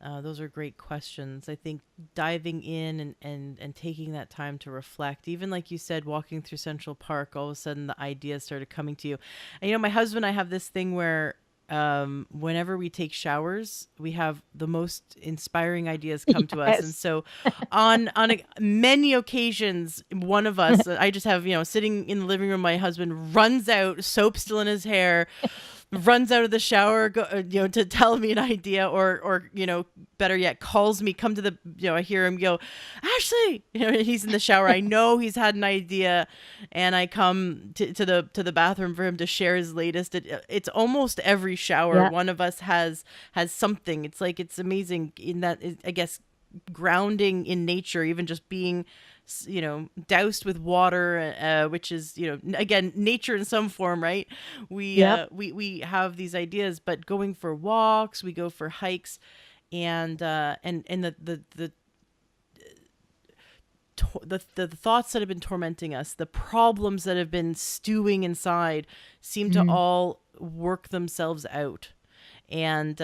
Speaker 1: Those are great questions. I think diving in and taking that time to reflect, even like you said, walking through Central Park, all of a sudden the ideas started coming to you. And, my husband and I have this thing where whenever we take showers, we have the most inspiring ideas come to us. And
Speaker 2: Yes.
Speaker 1: so many occasions, one of us, I just have, sitting in the living room, my husband runs out, soap still in his hair, runs out of the shower, to tell me an idea, or better yet, calls me, come to the, I hear him go, Ashley, he's in the shower. I know he's had an idea, and I come to the bathroom for him to share his latest. It's almost every shower.
Speaker 2: Yeah.
Speaker 1: One of us has something. It's like, it's amazing in that, I guess, grounding in nature, even just being doused with water, which is, again, nature in some form, right?
Speaker 2: Yep.
Speaker 1: We have these ideas, but going for walks, we go for hikes, and the thoughts that have been tormenting us, the problems that have been stewing inside, seem to
Speaker 2: Mm.
Speaker 1: all work themselves out. And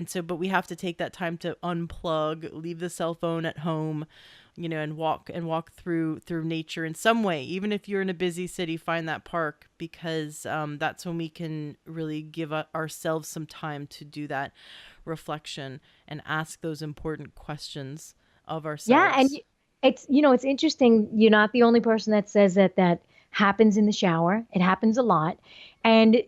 Speaker 1: so, but we have to take that time to unplug, leave the cell phone at home, and walk through nature in some way. Even if you're in a busy city, find that park, because that's when we can really give ourselves some time to do that reflection and ask those important questions of
Speaker 2: Yeah, and
Speaker 1: ourselves.
Speaker 2: it's interesting. You're not the only person that says that happens in the shower. It happens a lot. And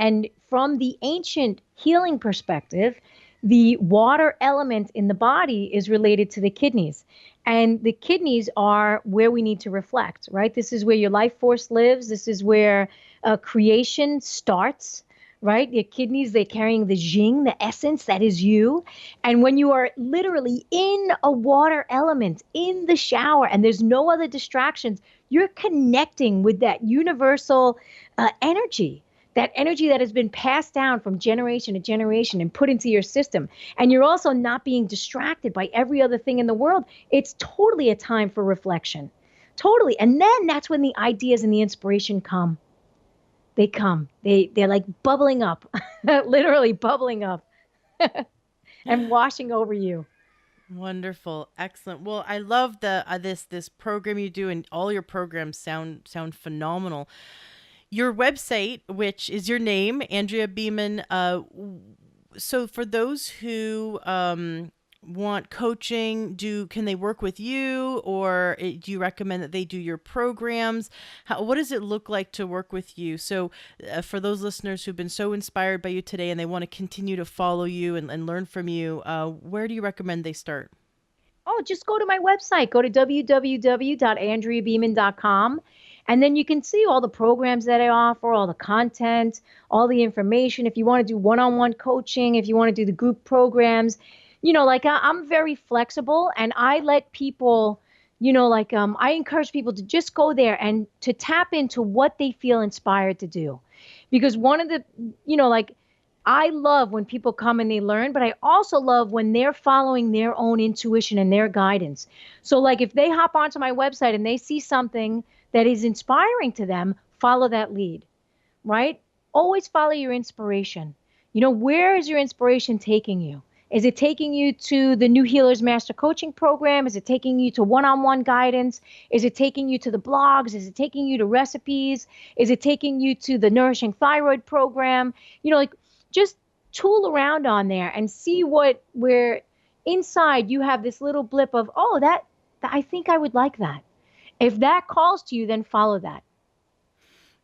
Speaker 2: and from the ancient healing perspective, the water element in the body is related to the kidneys. And the kidneys are where we need to reflect, right? This is where your life force lives. This is where creation starts, right? Your kidneys, they're carrying the jing, the essence that is you. And when you are literally in a water element in the shower and there's no other distractions, you're connecting with that universal energy. That energy that has been passed down from generation to generation and put into your system. And you're also not being distracted by every other thing in the world. It's totally a time for reflection. Totally. And then that's when the ideas and the inspiration come. They come. They're like bubbling up, literally bubbling up and washing over you.
Speaker 1: Wonderful, excellent. Well, I love the this program you do, and all your programs sound phenomenal. Your website, which is your name, Andrea Beaman. So for those who want coaching, can they work with you, or do you recommend that they do your programs? What does it look like to work with you? So for those listeners who've been so inspired by you today and they want to continue to follow you and learn from you, where do you recommend they start?
Speaker 2: Oh, just go to my website. Go to www.andreabeeman.com. And then you can see all the programs that I offer, all the content, all the information. If you want to do one on one coaching, if you want to do the group programs, like I'm very flexible and I let people, I encourage people to just go there and to tap into what they feel inspired to do. Because one of the, like I love when people come and they learn, but I also love when they're following their own intuition and their guidance. So, like, if they hop onto my website and they see something that is inspiring to them, follow that lead, right? Always follow your inspiration. Where is your inspiration taking you? Is it taking you to the New Healers Master Coaching Program? Is it taking you to one on one guidance? Is it taking you to the blogs? Is it taking you to recipes? Is it taking you to the Nourishing Thyroid program? Like just tool around on there and see where inside you have this little blip of, oh, that I think I would like that. If that calls to you, then follow that.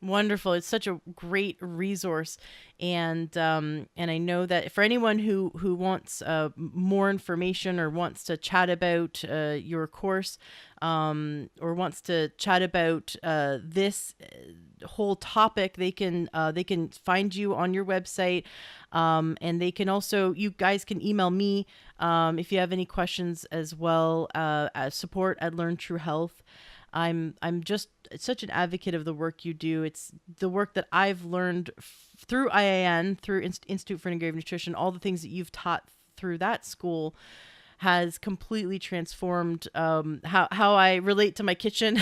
Speaker 1: Wonderful. It's such a great resource. And I know that for anyone who wants more information or wants to chat about your course, or wants to chat about this whole topic, they can find you on your website, and they can also, you guys can email me if you have any questions as well, support at Learn True Health. I'm just such an advocate of the work you do. It's the work that I've learned through IAN, through Institute for Integrative Nutrition, all the things that you've taught through that school has completely transformed how I relate to my kitchen.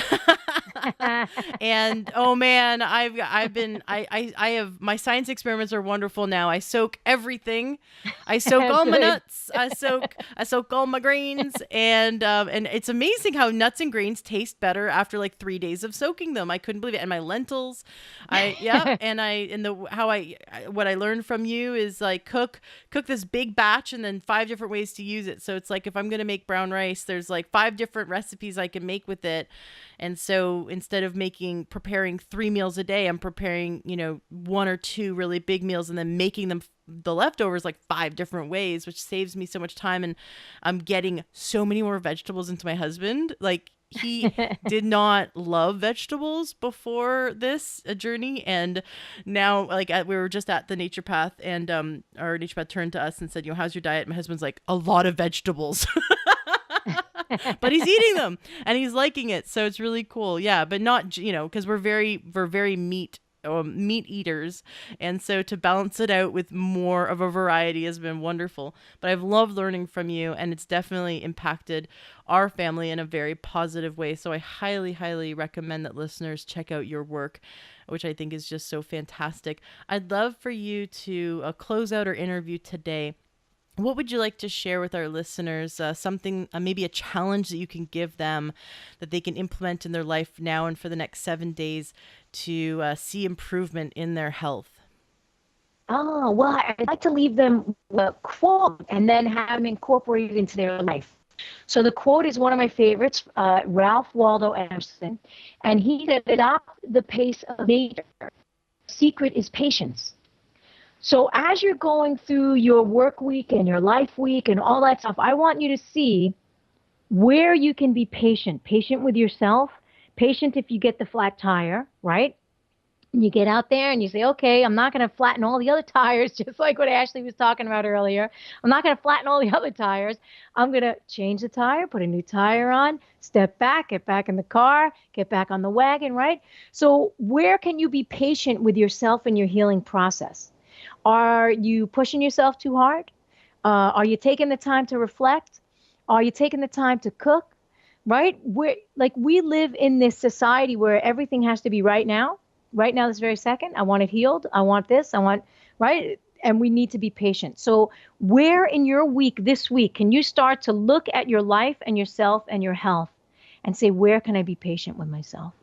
Speaker 1: And oh man, I have, my science experiments are wonderful now. I soak everything. I soak all my nuts. I soak all my grains, and it's amazing how nuts and grains taste better after like 3 days of soaking them. I couldn't believe it. And my lentils, what I learned from you is like cook this big batch and then 5 different ways to use it. So it's like if I'm gonna make brown rice, there's like 5 different recipes I can make with it. And so instead of preparing 3 meals a day, I'm preparing, 1 or 2 really big meals and then making them the leftovers like 5 different ways, which saves me so much time. And I'm getting so many more vegetables into my husband. Like he did not love vegetables before this journey. And now we were just at the naturopath, and our naturopath turned to us and said, how's your diet? My husband's like, a lot of vegetables. But he's eating them and he's liking it. So it's really cool. Yeah. But not, because we're very meat eaters. And so to balance it out with more of a variety has been wonderful. But I've loved learning from you, and it's definitely impacted our family in a very positive way. So I highly, highly recommend that listeners check out your work, which I think is just so fantastic. I'd love for you to close out our interview today. What would you like to share with our listeners? Something, maybe a challenge that you can give them that they can implement in their life now and for the next 7 days to see improvement in their health?
Speaker 2: Oh, well, I'd like to leave them a quote and then have them incorporate it into their life. So the quote is one of my favorites, Ralph Waldo Emerson, and he said, "Adopt the pace of nature. Secret is patience." So as you're going through your work week and your life week and all that stuff, I want you to see where you can be patient with yourself, patient if you get the flat tire, right? And you get out there and you say, okay, I'm not going to flatten all the other tires, just like what Ashley was talking about earlier. I'm not going to flatten all the other tires. I'm going to change the tire, put a new tire on, step back, get back in the car, get back on the wagon, right? So where can you be patient with yourself in your healing process? Are you pushing yourself too hard? Are you taking the time to reflect? Are you taking the time to cook? Right? We live in this society where everything has to be right now, this very second. I want it healed. I want this. Right? And we need to be patient. So where in your week, this week, can you start to look at your life and yourself and your health and say, where can I be patient with myself?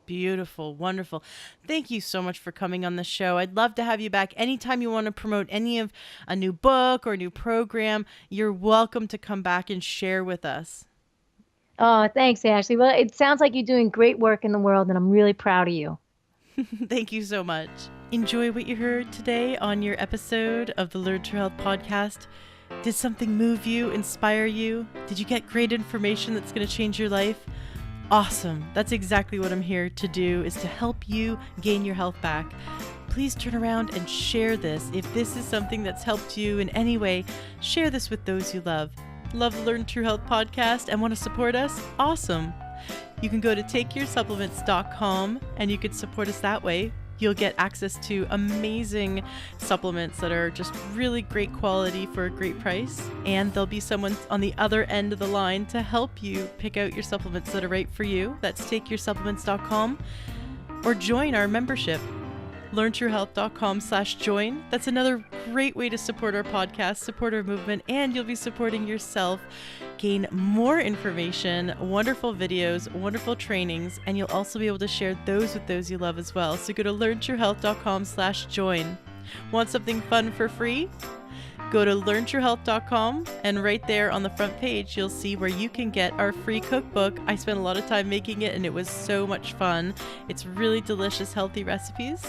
Speaker 1: Beautiful. Wonderful. Thank you so much for coming on the show. I'd love to have you back anytime you want to promote any of a new book or a new program. You're welcome to come back and share with us.
Speaker 2: Oh, thanks, Ashley. Well, it sounds like you're doing great work in the world, and I'm really proud of you.
Speaker 1: Thank you so much. Enjoy what you heard today on your episode of the Learn True Health podcast. Did something move you, inspire you? Did you get great information that's going to change your life? Awesome. That's exactly what I'm here to do, is to help you gain your health back. Please turn around and share this. If this is something that's helped you in any way, share this with those you love. Love the Learn True Health podcast and want to support us? Awesome. You can go to takeyoursupplements.com and you can support us that way. You'll get access to amazing supplements that are just really great quality for a great price. And there'll be someone on the other end of the line to help you pick out your supplements that are right for you. That's takeyoursupplements.com, or join our membership, learntruehealth.com/join. That's another great way to support our podcast, support our movement, and you'll be supporting yourself. Gain more information, wonderful videos, wonderful trainings, and you'll also be able to share those with those you love as well. So go to learntruehealth.com/join. Want something fun for free? Go to learntruehealth.com, and right there on the front page, you'll see where you can get our free cookbook. I spent a lot of time making it, and it was so much fun. It's really delicious, healthy recipes.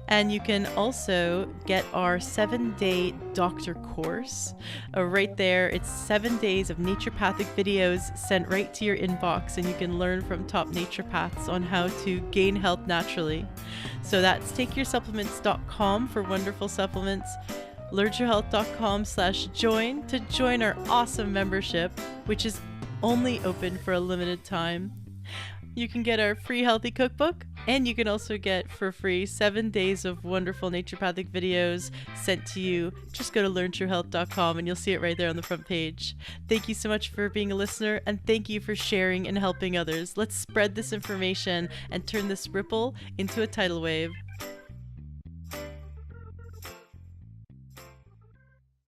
Speaker 1: And you can also get our 7-day doctor course. Right there, it's 7 days of naturopathic videos sent right to your inbox, and you can learn from top naturopaths on how to gain health naturally. So that's takeyoursupplements.com for wonderful supplements. learntruehealth.com/join to join our awesome membership, which is only open for a limited time. you can get our free healthy cookbook, and you can also get for free 7 days of wonderful naturopathic videos sent to you. Just go to learntruehealth.com and you'll see it right there on the front page. Thank you so much for being a listener, and thank you for sharing and helping others. Let's spread this information and turn this ripple into a tidal wave.